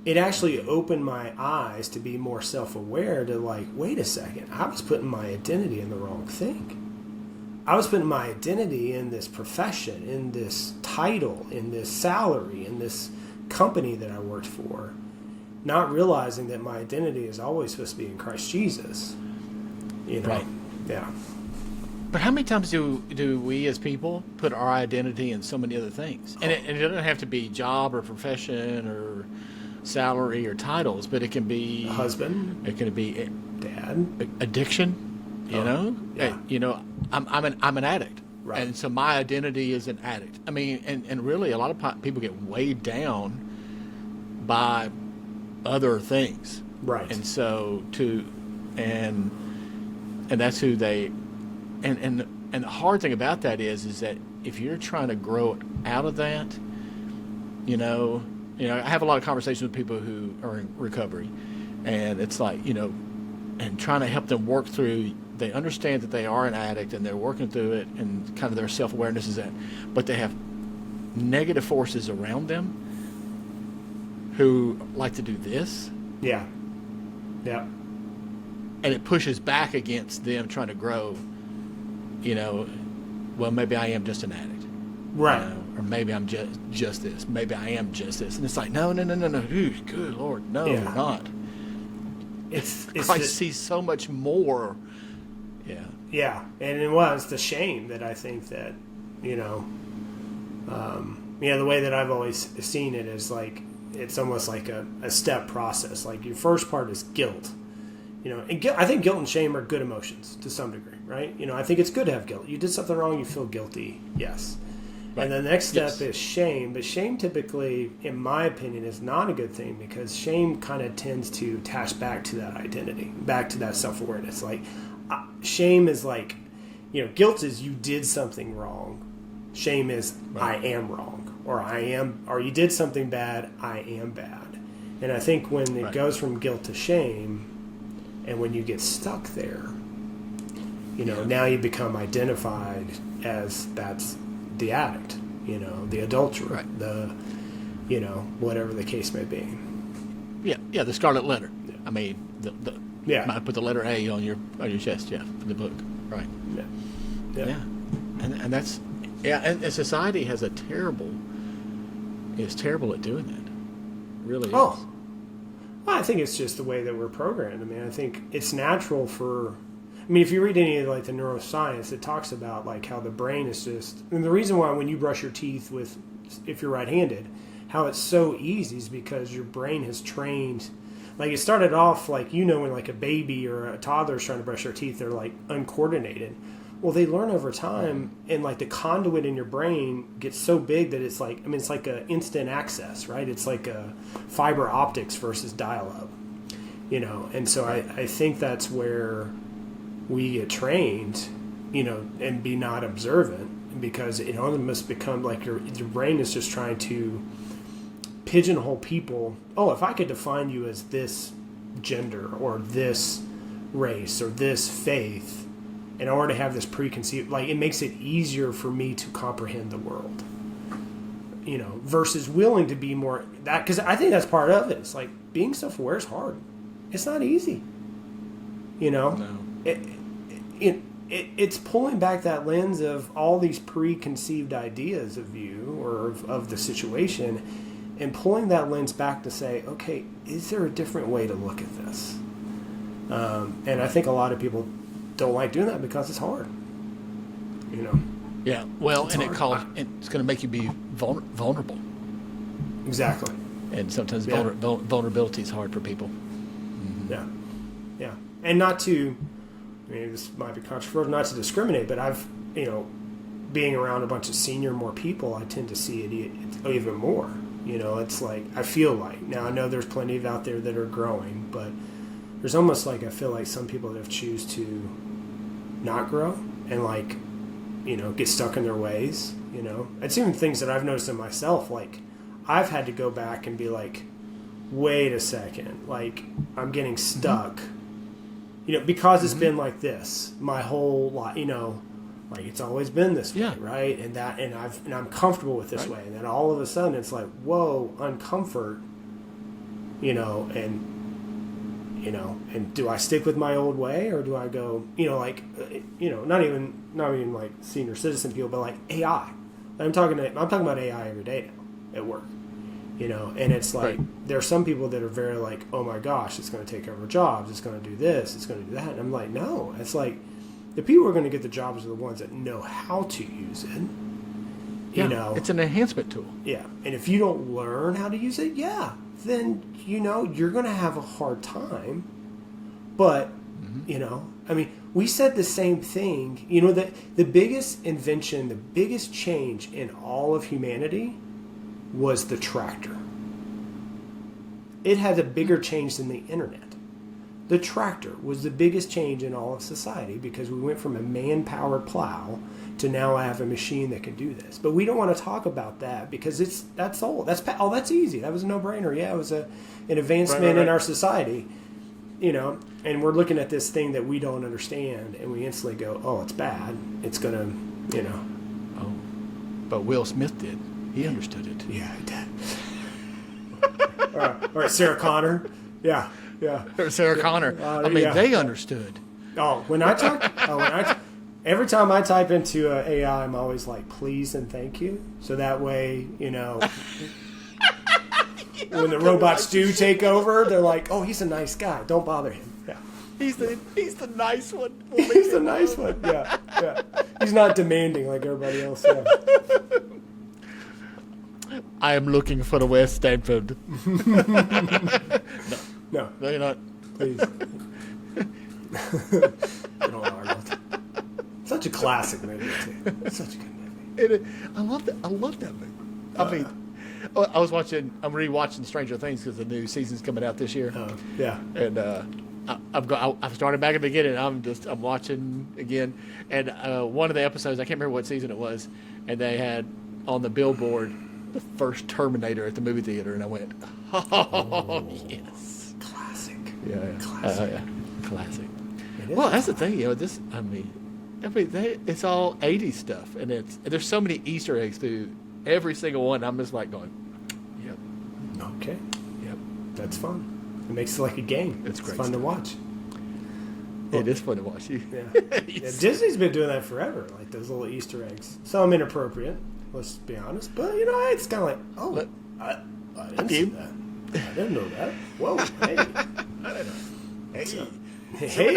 Speaker 2: it actually opened my eyes to be more self-aware to like, wait a second, I was putting my identity in the wrong thing. I was putting my identity in this profession, in this title, in this salary, in this company that I worked for, not realizing that my identity is always supposed to be in Christ Jesus.
Speaker 1: Right.
Speaker 2: Yeah.
Speaker 1: But how many times do we as people put our identity in so many other things? And it doesn't have to be job or profession or salary or titles, but it can be
Speaker 2: husband,
Speaker 1: it can be
Speaker 2: dad,
Speaker 1: addiction.
Speaker 2: Yeah.
Speaker 1: I'm an addict,
Speaker 2: right?
Speaker 1: And so my identity is an addict. I mean, and really, a lot of people get weighed down by other things,
Speaker 2: right?
Speaker 1: And so and that's who they. And the hard thing about that is that if you're trying to grow out of that, I have a lot of conversations with people who are in recovery, and it's like, and trying to help them work through. They understand that they are an addict and they're working through it, and kind of their self-awareness is that, but they have negative forces around them who like to do this.
Speaker 2: Yeah. Yeah.
Speaker 1: And it pushes back against them trying to grow. Well, maybe I am just an addict,
Speaker 2: right?
Speaker 1: Or maybe I'm just this. Maybe I am just this, and it's like, no, dude, good Lord, no,
Speaker 2: Yeah.
Speaker 1: you're not.
Speaker 2: It's
Speaker 1: Christ sees so much more. Yeah,
Speaker 2: yeah, and it was the shame that I think that the way that I've always seen it is like it's almost like a step process. Like your first part is guilt. And I think guilt and shame are good emotions to some degree, right? I think it's good to have guilt. You did something wrong, you feel guilty, yes. Right. And the next step is shame. But shame typically, in my opinion, is not a good thing because shame kind of tends to attach back to that identity, back to that self-awareness. Like shame is like, guilt is you did something wrong. Shame is I am wrong, or you did something bad, I am bad. And I think when it goes from guilt to shame, and when you get stuck there, now you become identified as that's the addict, the adulterer,
Speaker 1: right.
Speaker 2: the, whatever the case may be.
Speaker 1: Yeah, the scarlet letter. Yeah. I mean, might put the letter A on your chest, in the book, right? Yeah. And that's and society has is terrible at doing that. Really is.
Speaker 2: Oh. Well, I think it's just the way that we're programmed. I mean, I think it's natural if you read any of like the neuroscience, it talks about like how the brain is and the reason why when you brush your teeth if you're right-handed, how it's so easy is because your brain has trained, like it started off like, when like a baby or a toddler is trying to brush their teeth, they're like uncoordinated. Well, they learn over time, and like the conduit in your brain gets so big that it's like, it's like a instant access, right? It's like a fiber optics versus dial-up, And so I think that's where we get trained, and be not observant because it almost become like your brain is just trying to pigeonhole people. Oh, if I could define you as this gender or this race or this faith, in order to have this preconceived, like it makes it easier for me to comprehend the world, versus willing to be more that, because I think that's part of it. It's like being self-aware is hard. It's not easy,
Speaker 1: No.
Speaker 2: It's pulling back that lens of all these preconceived ideas of you or of the situation, and pulling that lens back to say, okay, is there a different way to look at this? And I think a lot of people don't like doing that because it's hard.
Speaker 1: Yeah. Well, it's going to make you be vulnerable.
Speaker 2: Exactly.
Speaker 1: And sometimes
Speaker 2: Yeah.
Speaker 1: vulnerability is hard for people.
Speaker 2: Yeah, yeah, and not to, I mean, this might be controversial, not to discriminate, but I've, being around a bunch of more people, I tend to see it even more. It's like, I feel like, now I know there's plenty of out there that are growing, but there's almost like, I feel like some people that have choose to not grow and like, get stuck in their ways, It's even things that I've noticed in myself, like I've had to go back and be like, wait a second, like I'm getting stuck, because it's been like this my whole life, like it's always been this way, right? And I'm comfortable with this way, and then all of a sudden it's like, whoa, uncomfort, and do I stick with my old way or do I go, not even like senior citizen people, but like AI. I'm talking about AI every day now at work. And it's like, there are some people that are very like, oh my gosh, it's going to take over jobs. It's going to do this. It's going to do that. And I'm like, no, it's like the people who are going to get the jobs are the ones that know how to use it.
Speaker 1: It's an enhancement tool.
Speaker 2: Yeah. And if you don't learn how to use it, then, you're going to have a hard time. But, I mean, we said the same thing, the biggest invention, the biggest change in all of humanity was the tractor. It had a bigger change than the internet. The tractor was the biggest change in all of society because we went from a man-powered plow to now I have a machine that can do this. But we don't want to talk about that because that's old. That's easy. That was a no-brainer. Yeah, it was an advancement in our society. And we're looking at this thing that we don't understand, and we instantly go, oh, it's bad. It's going to,
Speaker 1: Oh, but Will Smith did. He understood it.
Speaker 2: Yeah, he did. All right, Sarah Connor. Yeah.
Speaker 1: Or Sarah Connor. They understood.
Speaker 2: Oh, every time I type into AI, I'm always like, please and thank you. So that way, when the robots do take over, they're like, oh, he's a nice guy. Don't bother him. Yeah.
Speaker 1: He's the nice one.
Speaker 2: He's the nice one. Yeah. He's not demanding like everybody else. Yeah.
Speaker 1: I am looking for the West Stanford.
Speaker 2: No,
Speaker 1: you're not.
Speaker 2: Please. I don't argue. Such a classic movie, too. Such a good movie.
Speaker 1: I love that movie. I mean, I'm rewatching Stranger Things because the new season's coming out this year.
Speaker 2: Yeah.
Speaker 1: And I've started back at the beginning. I'm watching again. And one of the episodes, I can't remember what season it was, and they had on the billboard the first Terminator at the movie theater, and I went, oh. Yes.
Speaker 2: Classic.
Speaker 1: Yeah.
Speaker 2: Classic.
Speaker 1: Classic. Well, that's the thing, it's all 80s stuff, and there's so many Easter eggs through every single one. I'm just like going, yep.
Speaker 2: Okay.
Speaker 1: Yep.
Speaker 2: That's fun. It makes it like a game.
Speaker 1: It's great
Speaker 2: fun
Speaker 1: stuff
Speaker 2: to watch.
Speaker 1: It is fun to watch.
Speaker 2: Yeah. Disney's been doing that forever, like those little Easter eggs. Some inappropriate, let's be honest, but it's kind of like, oh, I didn't see that. I didn't know that. Whoa, hey.
Speaker 1: I don't know. Hey.
Speaker 2: So,
Speaker 1: Hey.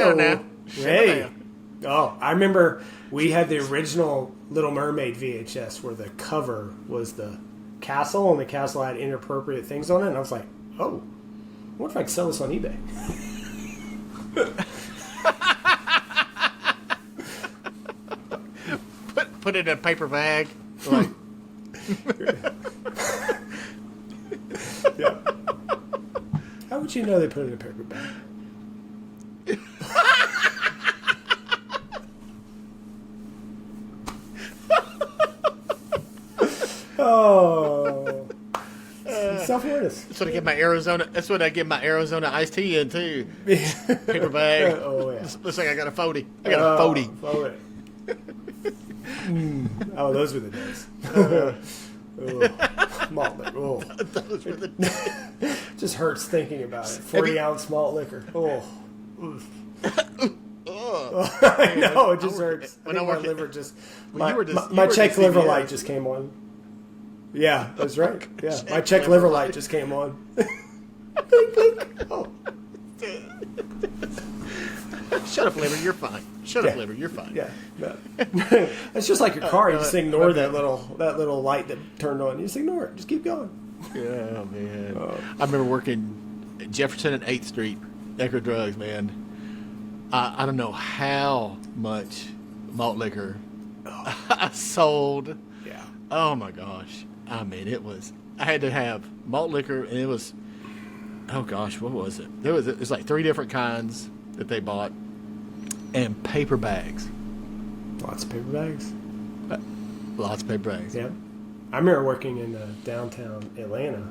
Speaker 2: Hey. Oh, I remember we had the original Little Mermaid VHS where the cover was the castle, and the castle had inappropriate things on it, and I was like, oh, I wonder if I could sell this on eBay.
Speaker 1: Put it in a paper bag. Like.
Speaker 2: Yeah. How would you know they put it in a paper bag? Oh. Self-awareness.
Speaker 1: That's what I get my Arizona iced tea in too. Paper bag.
Speaker 2: Oh yeah.
Speaker 1: Looks like I got a 40. I got a 40.
Speaker 2: Oh, those were the days. Malt liquor. Oh.
Speaker 1: Those were the days.
Speaker 2: Just hurts thinking about it. 40-ounce malt liquor. Oh. I know, it just hurts. My liver just... My check liver light just came on. Yeah, that's right. Yeah, my check liver light just came on. Blink, blink. Oh.
Speaker 1: Shut up, liver. You're fine. Shut up, liver. You're fine.
Speaker 2: Yeah. No. It's just like your car. You just ignore that little light that turned on. You just ignore it. Just keep going.
Speaker 1: Yeah, man. I remember working at Jefferson and 8th Street, Ecker Drugs, man. I don't know how much malt liquor I sold.
Speaker 2: Yeah.
Speaker 1: Oh my gosh. I mean, I had to have malt liquor, and it was, oh gosh, what was it? There's like 3 different kinds that they bought, and paper bags.
Speaker 2: Lots of paper bags.
Speaker 1: Lots of paper bags.
Speaker 2: Yeah. I remember working in downtown Atlanta,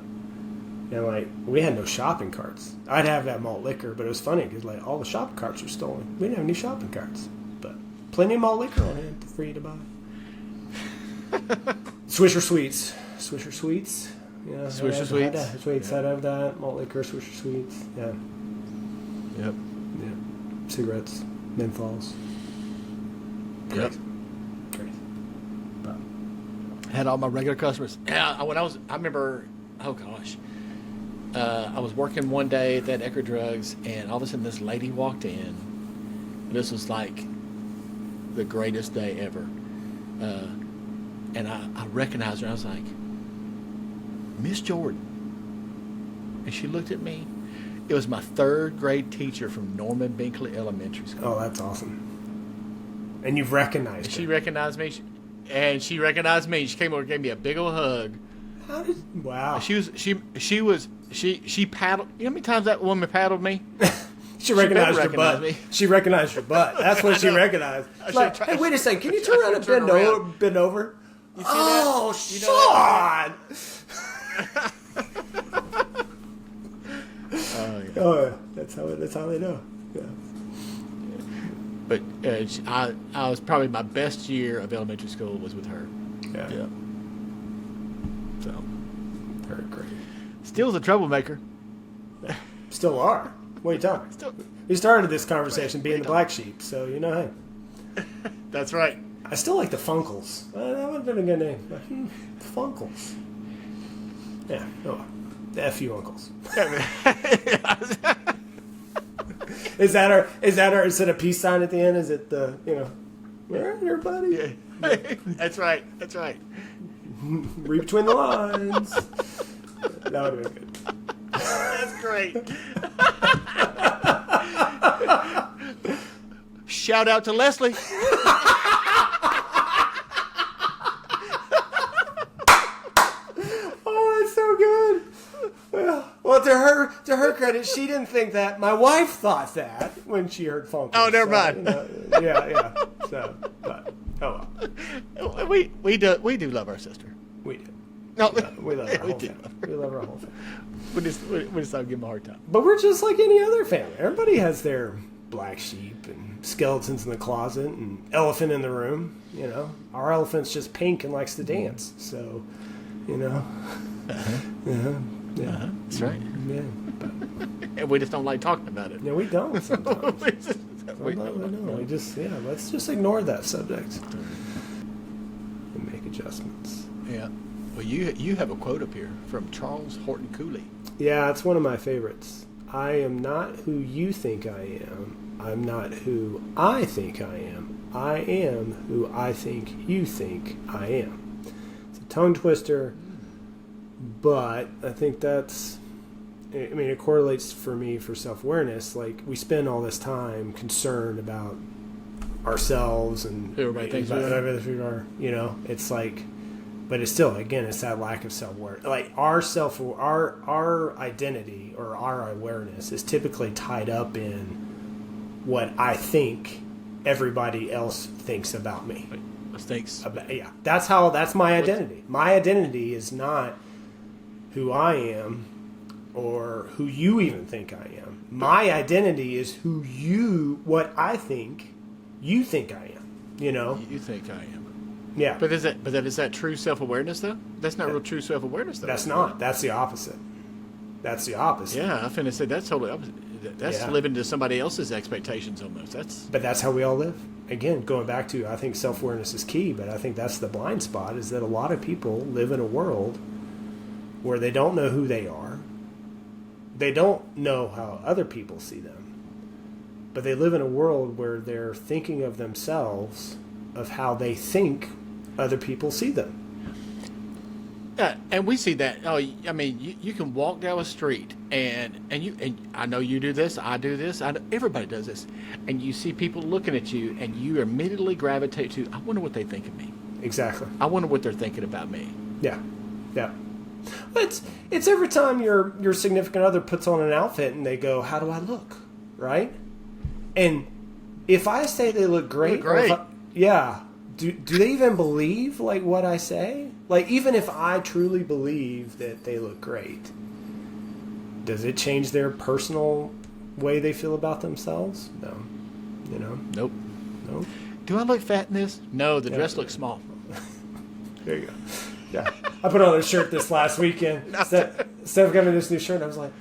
Speaker 2: and like we had no shopping carts. I'd have that malt liquor, but it was funny because like all the shopping carts were stolen. We didn't have any shopping carts, but plenty of malt liquor on hand for you to buy. Swisher Sweets. Yeah,
Speaker 1: Swisher Sweets.
Speaker 2: Sweets. I'd have that malt liquor, Swisher Sweets. Yeah.
Speaker 1: Yep.
Speaker 2: Yeah. Cigarettes, menthols.
Speaker 1: Yep.
Speaker 2: Crazy. But
Speaker 1: Had all my regular customers. Yeah, I remember, oh gosh. I was working one day at that Ecker Drugs, and all of a sudden this lady walked in. This was like the greatest day ever. And I recognized her. I was like, Miss Jordan. And she looked at me. It was my 3rd grade teacher from Norman Binkley Elementary School.
Speaker 2: oh, that's awesome. And you've recognized
Speaker 1: She
Speaker 2: her.
Speaker 1: recognized me. She recognized me. She came over and gave me a big old hug.
Speaker 2: How did? Wow.
Speaker 1: She paddled. You know how many times that woman paddled me?
Speaker 2: She recognized your
Speaker 1: recognize
Speaker 2: butt.
Speaker 1: me.
Speaker 2: She recognized your butt. That's what she recognized. Like, hey, wait a second. Can you turn around and bend over?
Speaker 1: You see
Speaker 2: Oh,
Speaker 1: that? You know
Speaker 2: Sean!
Speaker 1: Oh, yeah.
Speaker 2: Oh, yeah. That's how they know. Yeah.
Speaker 1: But I was probably my best year of elementary school was with her.
Speaker 2: Yeah.
Speaker 1: Yeah. So
Speaker 2: Very great.
Speaker 1: Still's a troublemaker.
Speaker 2: Still are. What are you talking?
Speaker 1: Still,
Speaker 2: We started this conversation being the black sheep, so you know, hey.
Speaker 1: that's right.
Speaker 2: I still like the Funkles. That would have been a good name. The Funkles. Yeah. Oh, the F.U. Uncles. Is that our instead of peace sign at the end? Is it the where everybody?
Speaker 1: Yeah. That's right. That's right.
Speaker 2: Read between the lines. That would have been good.
Speaker 1: That's great. Shout out to Leslie.
Speaker 2: Oh, that's so good. Well, to her credit, she didn't think that. My wife thought that when she heard Funkles.
Speaker 1: Oh, never mind.
Speaker 2: Yeah. So, but oh well,
Speaker 1: We do love our sister.
Speaker 2: we do.
Speaker 1: No,
Speaker 2: We love our
Speaker 1: we
Speaker 2: whole
Speaker 1: do.
Speaker 2: family. We love our whole family.
Speaker 1: We just don't give them a hard time.
Speaker 2: But we're just like any other family. Everybody has their black sheep and skeletons in the closet and elephant in the room. Our elephant's just pink and likes to dance. So, Yeah.
Speaker 1: That's right.
Speaker 2: Yeah.
Speaker 1: And we just don't like talking about it.
Speaker 2: Yeah, we don't sometimes.
Speaker 1: We
Speaker 2: We just, let's just ignore that subject and make adjustments.
Speaker 1: Yeah. Well, you have a quote up here from Charles Horton Cooley.
Speaker 2: Yeah, it's one of my favorites. I am not who you think I am. I'm not who I think I am. I am who I think you think I am. It's a tongue twister, but I think it correlates for me for self-awareness. Like, we spend all this time concerned about ourselves and
Speaker 1: Everybody thinks we are.
Speaker 2: whatever we are. It's like, but it's still, again, it's that lack of self-awareness. Like, our identity or our awareness is typically tied up in what I think everybody else thinks about me.
Speaker 1: Thanks.
Speaker 2: Yeah, that's my identity. My identity is not who I am or who you even think I am. My identity is what I think you think I am.
Speaker 1: You think I am.
Speaker 2: Yeah.
Speaker 1: But is that true self-awareness though? That's not real true self-awareness though.
Speaker 2: That's not. That's the opposite.
Speaker 1: Yeah, I finna say that's totally opposite. That's living to somebody else's expectations almost.
Speaker 2: But that's how we all live. Again, going back to, I think self-awareness is key, but I think that's the blind spot, is that a lot of people live in a world where they don't know who they are. They don't know how other people see them. But they live in a world where they're thinking of themselves, of how they think other people see them.
Speaker 1: And we see that. Oh, I mean, you can walk down a street, and I know you do this. I do this. Everybody does this, and you see people looking at you, and you immediately gravitate to. I wonder what they think of me.
Speaker 2: Exactly.
Speaker 1: I wonder what they're thinking about me.
Speaker 2: Yeah. Yeah. It's every time your significant other puts on an outfit and they go, "How do I look?" Right? And if I say they look great,
Speaker 1: great.
Speaker 2: Do they even believe like what I say? Like, even if I truly believe that they look great, does it change their personal way they feel about themselves? No. You know?
Speaker 1: Nope.
Speaker 2: Nope.
Speaker 1: Do I look fat in this? No, the dress looks small.
Speaker 2: There you go. Yeah. I put on a shirt this last weekend. Instead of getting this new shirt, I was like,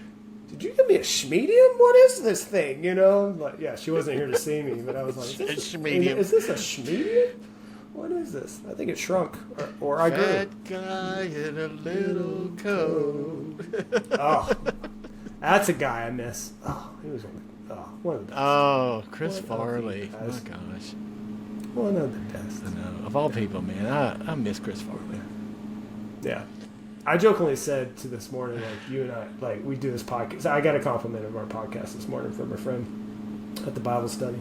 Speaker 2: did you give me a schmedium? What is this thing? You know? Like, yeah, she wasn't here to see me, but I was like, is this a schmedium? What is this? I think it shrunk, or I grew.
Speaker 1: Fat guy in a little coat.
Speaker 2: Oh, that's a guy I miss. Oh, he was one of the best.
Speaker 1: Oh, Chris Farley. Oh my gosh.
Speaker 2: One of the best.
Speaker 1: I know. Of all people, man, I miss Chris Farley.
Speaker 2: Yeah. I jokingly said to this morning, like, you and I, like, we do this podcast. I got a compliment of our podcast this morning from a friend at the Bible study.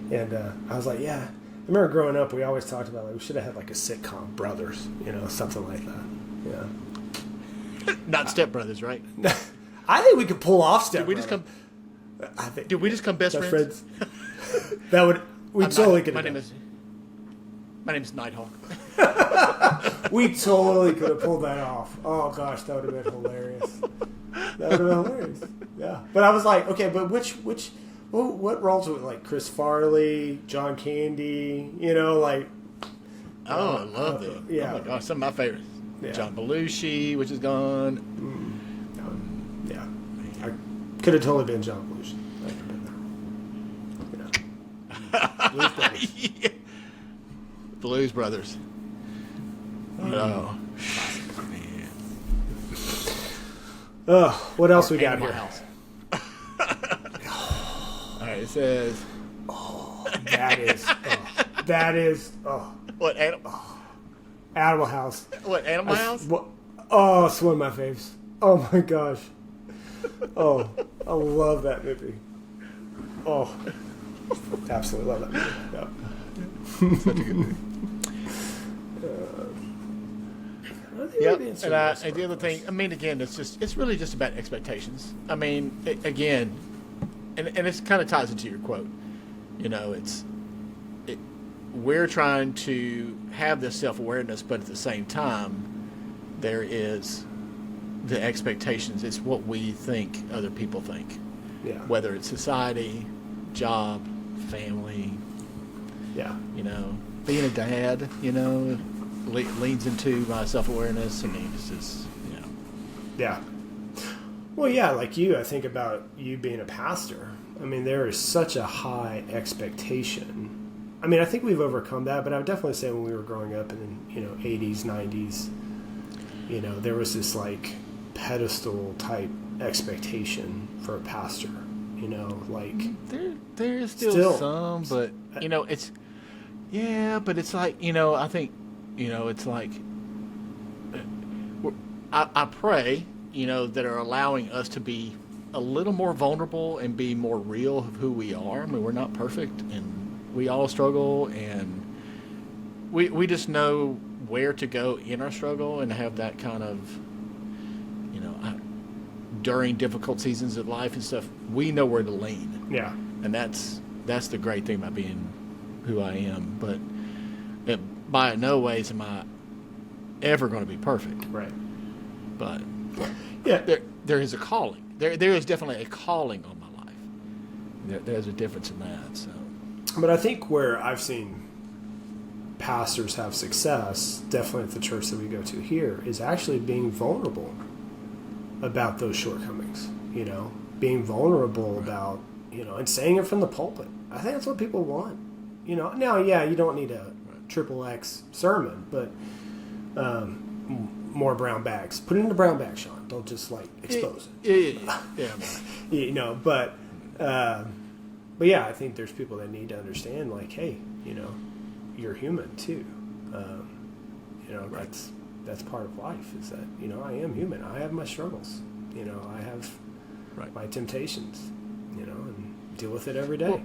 Speaker 2: And I was like, yeah. I remember growing up, we always talked about, like, we should have had, like, a sitcom, Brothers, you know, something like that. Yeah.
Speaker 1: Not Step Brothers, right?
Speaker 2: I think we could pull off Step
Speaker 1: Did we just come? Did we just come best friends?
Speaker 2: That would we totally could.
Speaker 1: My name is Nighthawk.
Speaker 2: We totally could have pulled that off. Oh gosh, that would have been hilarious. That would have been hilarious. Yeah, but I was like, okay, but what roles were like Chris Farley, John Candy? You know, like.
Speaker 1: Oh, I love them.
Speaker 2: Yeah.
Speaker 1: Oh my gosh, some of my favorites.
Speaker 2: Yeah.
Speaker 1: John Belushi, which is gone.
Speaker 2: Yeah, I could have totally been John Belushi. I could have been there. Blues Brothers.
Speaker 1: Yeah. Blues Brothers. Oh, man.
Speaker 2: Oh, what else we got
Speaker 1: Animal
Speaker 2: here?
Speaker 1: House. All right, it says.
Speaker 2: That is.
Speaker 1: What animal?
Speaker 2: Animal House.
Speaker 1: What Animal House?
Speaker 2: Oh, it's one of my faves. Oh my gosh. Oh, I love that movie. Oh, absolutely love that movie. Yeah.
Speaker 1: Such a good movie.
Speaker 2: Yep.
Speaker 1: And the other thing, I mean, again, it's really just about expectations. I mean, again, and it kind of ties into your quote. You know, we're trying to have this self-awareness, but at the same time, there is the expectations. It's what we think other people think.
Speaker 2: Yeah.
Speaker 1: Whether it's society, job, family.
Speaker 2: Yeah.
Speaker 1: You know, being a dad, you know, leans into my self-awareness. I mean, it's just, you know.
Speaker 2: Yeah. Well, yeah, like you, I think about you being a pastor. I mean, there is such a high expectation. I mean, I think we've overcome that, but I would definitely say when we were growing up in, 80s, 90s, there was this, like, pedestal type expectation for a pastor, like...
Speaker 1: There is still some, but, it's... Yeah, but it's like, I think, it's like... I pray, that are allowing us to be a little more vulnerable and be more real of who we are. I mean, we're not perfect, and we all struggle, and we just know where to go in our struggle and have that kind of, during difficult seasons of life and stuff, we know where to lean.
Speaker 2: Yeah.
Speaker 1: And that's the great thing about being who I am. But by no ways am I ever going to be perfect.
Speaker 2: Right.
Speaker 1: But
Speaker 2: yeah,
Speaker 1: there is a calling. There is definitely a calling on my life. There's a difference in that. So.
Speaker 2: But I think where I've seen pastors have success, definitely at the church that we go to here, is actually being vulnerable about those shortcomings. Being vulnerable about, and saying it from the pulpit. I think that's what people want. Now, yeah, you don't need a XXX sermon, but more brown bags. Put it in the brown bag, Sean. Don't just expose
Speaker 1: it. Yeah.
Speaker 2: But yeah, I think there's people that need to understand, hey, you're human too. that's part of life. Is that I am human. I have my struggles. I have my temptations. And deal with it every day.
Speaker 1: Well,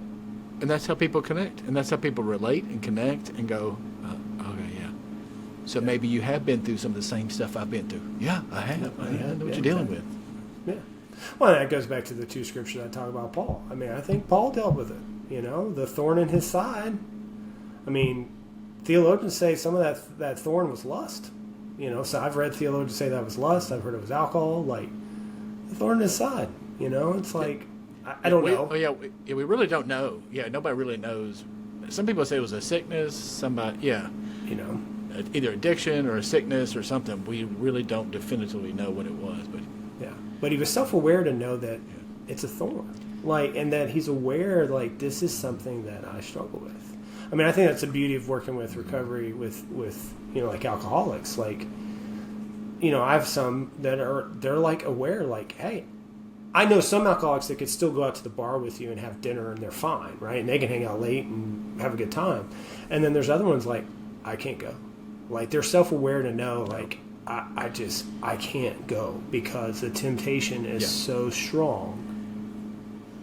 Speaker 1: and that's how people connect, and that's how people relate and connect and go, okay, yeah. So maybe you have been through some of the same stuff I've been through. Yeah, I have. I know what you're dealing with.
Speaker 2: Yeah. Well, that goes back to the 2 scriptures I talk about Paul. I mean, I think Paul dealt with it. The thorn in his side. I mean, theologians say some of that thorn was lust. So I've read theologians say that was lust. I've heard it was alcohol. Like, the thorn in his side. It's like, I don't know.
Speaker 1: Oh, yeah, we really don't know. Yeah, nobody really knows. Some people say it was a sickness. Somebody, yeah. Either addiction or a sickness or something. We really don't definitively know what it was. But
Speaker 2: yeah. But he was self-aware to know that it's a thorn. Like, and that he's aware, like, this is something that I struggle with. I mean, I think that's the beauty of working with recovery with like alcoholics. Like, I have some that they're like aware, like, hey, I know some alcoholics that could still go out to the bar with you and have dinner and they're fine, right? And they can hang out late and have a good time. And then there's other ones like, I can't go. Like, they're self-aware to know, like, I can't go because the temptation is so strong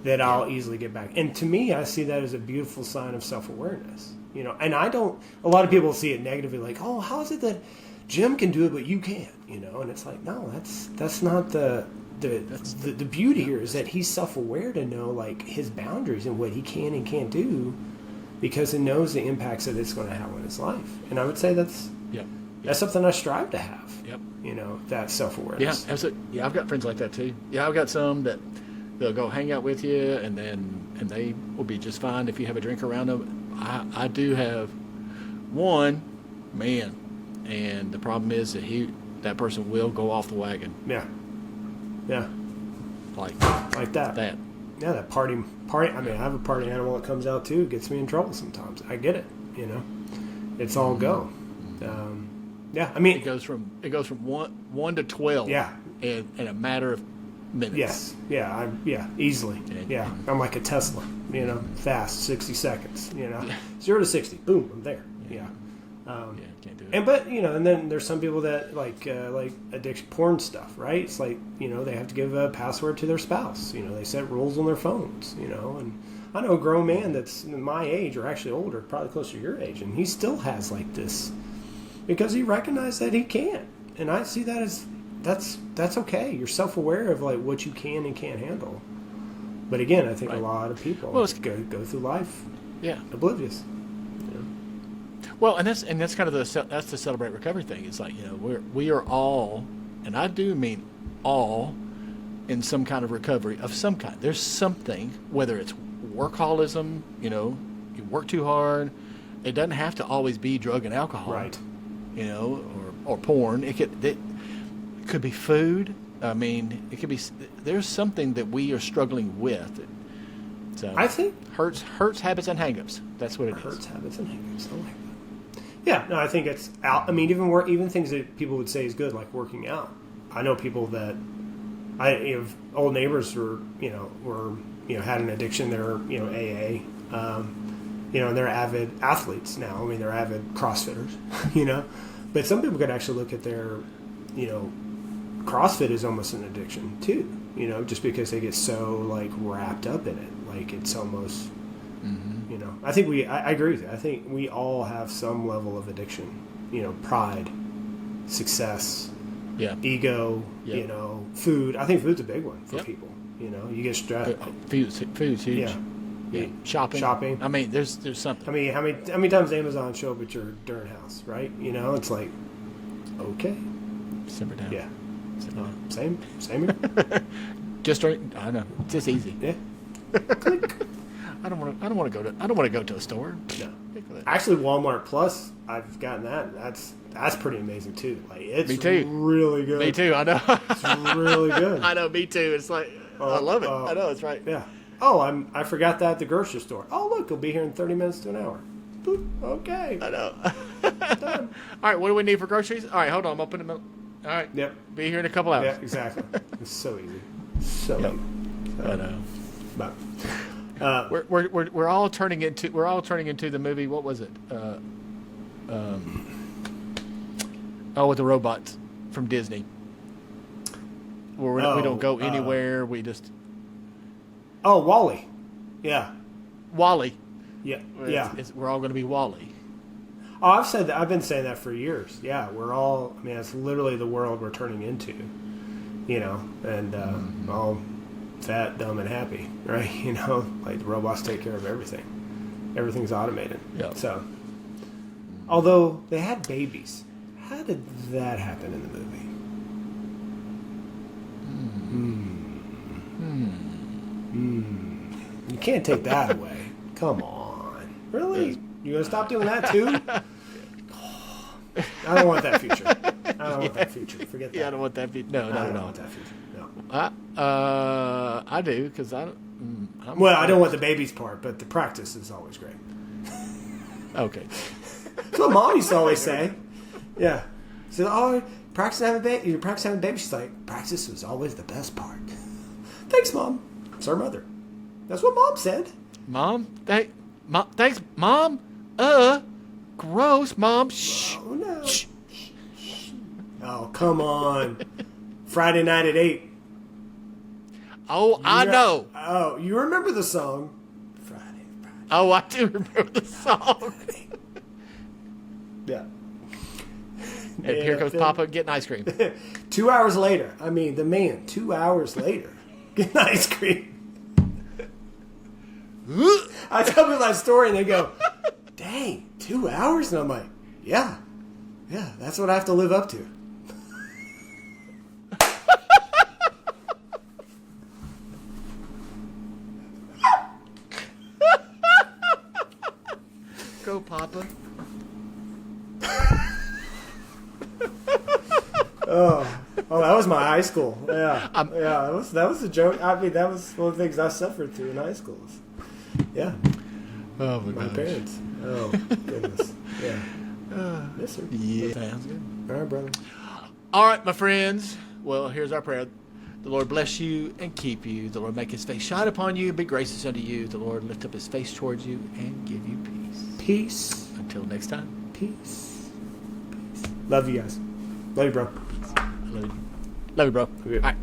Speaker 2: that I'll easily get back. And to me, I see that as a beautiful sign of self-awareness. And a lot of people see it negatively, like, oh, how is it that Jim can do it but you can't? And it's like, no, that's not the beauty here is that he's self-aware to know, like, his boundaries and what he can and can't do because he knows the impacts that it's going to have on his life. And I would say that's something I strive to have. Yep. That self-awareness.
Speaker 1: Yeah, absolutely. Yeah, I've got friends like that too. Yeah, I've got some that they'll go hang out with you and they will be just fine if you have a drink around them. I do have one man, and the problem is that that person will go off the wagon.
Speaker 2: Yeah. Yeah.
Speaker 1: Like
Speaker 2: that. Yeah, that party. I mean, I have a party animal that comes out too. It gets me in trouble sometimes. I get it. It's all go. Yeah, I mean,
Speaker 1: it goes from 1 to 12.
Speaker 2: Yeah,
Speaker 1: in a matter of minutes.
Speaker 2: Yes. Yeah. Easily. Yeah. I'm like a Tesla. Fast, 60 seconds. 0 to 60. Boom. I'm there. Yeah.
Speaker 1: Can't do it.
Speaker 2: But and then there's some people that like addiction porn stuff, right? It's like they have to give a password to their spouse. They set rules on their phones. And I know a grown man that's my age or actually older, probably closer to your age, and he still has like this because he recognized that he can't. And I see that as that's okay. You're self-aware of like what you can and can't handle. But again, I think a lot of people go through life oblivious.
Speaker 1: Well, and that's kind of the Celebrate Recovery thing. It's like we are all, and I do mean all, in some kind of recovery of some kind. There's something, whether it's workaholism, you work too hard. It doesn't have to always be drug and alcohol,
Speaker 2: right?
Speaker 1: Or porn. It could be food. I mean, it could be. There's something that we are struggling with. So
Speaker 2: I think
Speaker 1: hurts, habits, and hang-ups. That's what it is.
Speaker 2: Hurts, habits, and hang-ups. I like that. Yeah, no, I think it's out. I mean, even things that people would say is good, like working out. I know people that I have old neighbors were had an addiction. They're AA, and they're avid athletes now. I mean, they're avid CrossFitters, But some people could actually look at their, CrossFit is almost an addiction too. Just because they get so like wrapped up in it, like it's almost. I think I agree with you. I think we all have some level of addiction. Pride, success, ego, food. I think food's a big one for people. You get stressed.
Speaker 1: Food's huge. Yeah. Shopping. I mean, there's something.
Speaker 2: I mean, how many times Amazon show up at your darn house, right? It's like, okay.
Speaker 1: Simmer down.
Speaker 2: Yeah. Same here.
Speaker 1: Just right. I know. It's just easy.
Speaker 2: Yeah. Click.
Speaker 1: I don't want to go to a store.
Speaker 2: No. Actually, Walmart Plus, I've gotten that. That's pretty amazing too. Like it's
Speaker 1: me too.
Speaker 2: Really good.
Speaker 1: Me too. I know.
Speaker 2: It's really good.
Speaker 1: I know. Me too. It's like I love it. I know. It's right.
Speaker 2: Yeah. Oh, I forgot that at the grocery store. Oh, look, it'll be here in 30 minutes to an hour. Boop. Okay.
Speaker 1: I know. Done. All right. What do we need for groceries? All right. Hold on. I'm up in the middle. All right.
Speaker 2: Yep.
Speaker 1: Be here in a couple hours.
Speaker 2: Yeah. Exactly. It's so easy. So easy.
Speaker 1: I know.
Speaker 2: But.
Speaker 1: We're all turning into the movie. What was it? Oh, with the robots from Disney. Where we don't go anywhere. We just...
Speaker 2: Oh, Wall-E. Yeah.
Speaker 1: Wall-E.
Speaker 2: Yeah.
Speaker 1: We're all going to be Wall-E.
Speaker 2: Oh, I've said that. I've been saying that for years. Yeah, we're all. I mean, it's literally the world we're turning into. And all fat, dumb, and happy, right? Like the robots take care of everything. Everything's automated.
Speaker 1: Yeah.
Speaker 2: So, although they had babies, how did that happen in the movie? You can't take that away. Come on, really? You gonna stop doing that too? I don't want that future. I don't want that future. Forget that.
Speaker 1: Yeah, I don't want that future. No, not
Speaker 2: I
Speaker 1: at
Speaker 2: don't
Speaker 1: all.
Speaker 2: want that future. No.
Speaker 1: I do, because I
Speaker 2: don't want the babies part, but the practice is always great.
Speaker 1: Okay.
Speaker 2: That's what Mom used to always say. Yeah. So, practice having a baby. You practice having a baby. She's like, practice was always the best part. Thanks, Mom. It's our mother. That's what Mom said.
Speaker 1: Mom? Thanks, Mom? Gross, Mom. Shh.
Speaker 2: Oh, no. Shh. Oh, come on. Friday night at 8.
Speaker 1: Oh, I know.
Speaker 2: Oh, you remember the song? Friday.
Speaker 1: Oh, I do remember the song.
Speaker 2: Yeah.
Speaker 1: And here comes Papa getting ice cream.
Speaker 2: 2 hours later. I mean, the man, 2 hours later, getting ice cream. I tell people that story and they go, dang, 2 hours? And I'm like, yeah, that's what I have to live up to.
Speaker 1: Go, Papa.
Speaker 2: Oh, that was my high school. Yeah, that was a joke. I mean, that was one of the things I suffered through in high school. Yeah.
Speaker 1: Oh
Speaker 2: my parents. Oh goodness. Yeah. Yes, sir.
Speaker 1: Yeah. Sounds good.
Speaker 2: All right, brother.
Speaker 1: All right, my friends. Well, here's our prayer. The Lord bless you and keep you. The Lord make his face shine upon you and be gracious unto you. The Lord lift up his face towards you and give you peace.
Speaker 2: Peace.
Speaker 1: Until next time.
Speaker 2: Peace. Love you guys. Love you, bro.
Speaker 1: Love you, bro.
Speaker 2: Yeah.
Speaker 1: All right.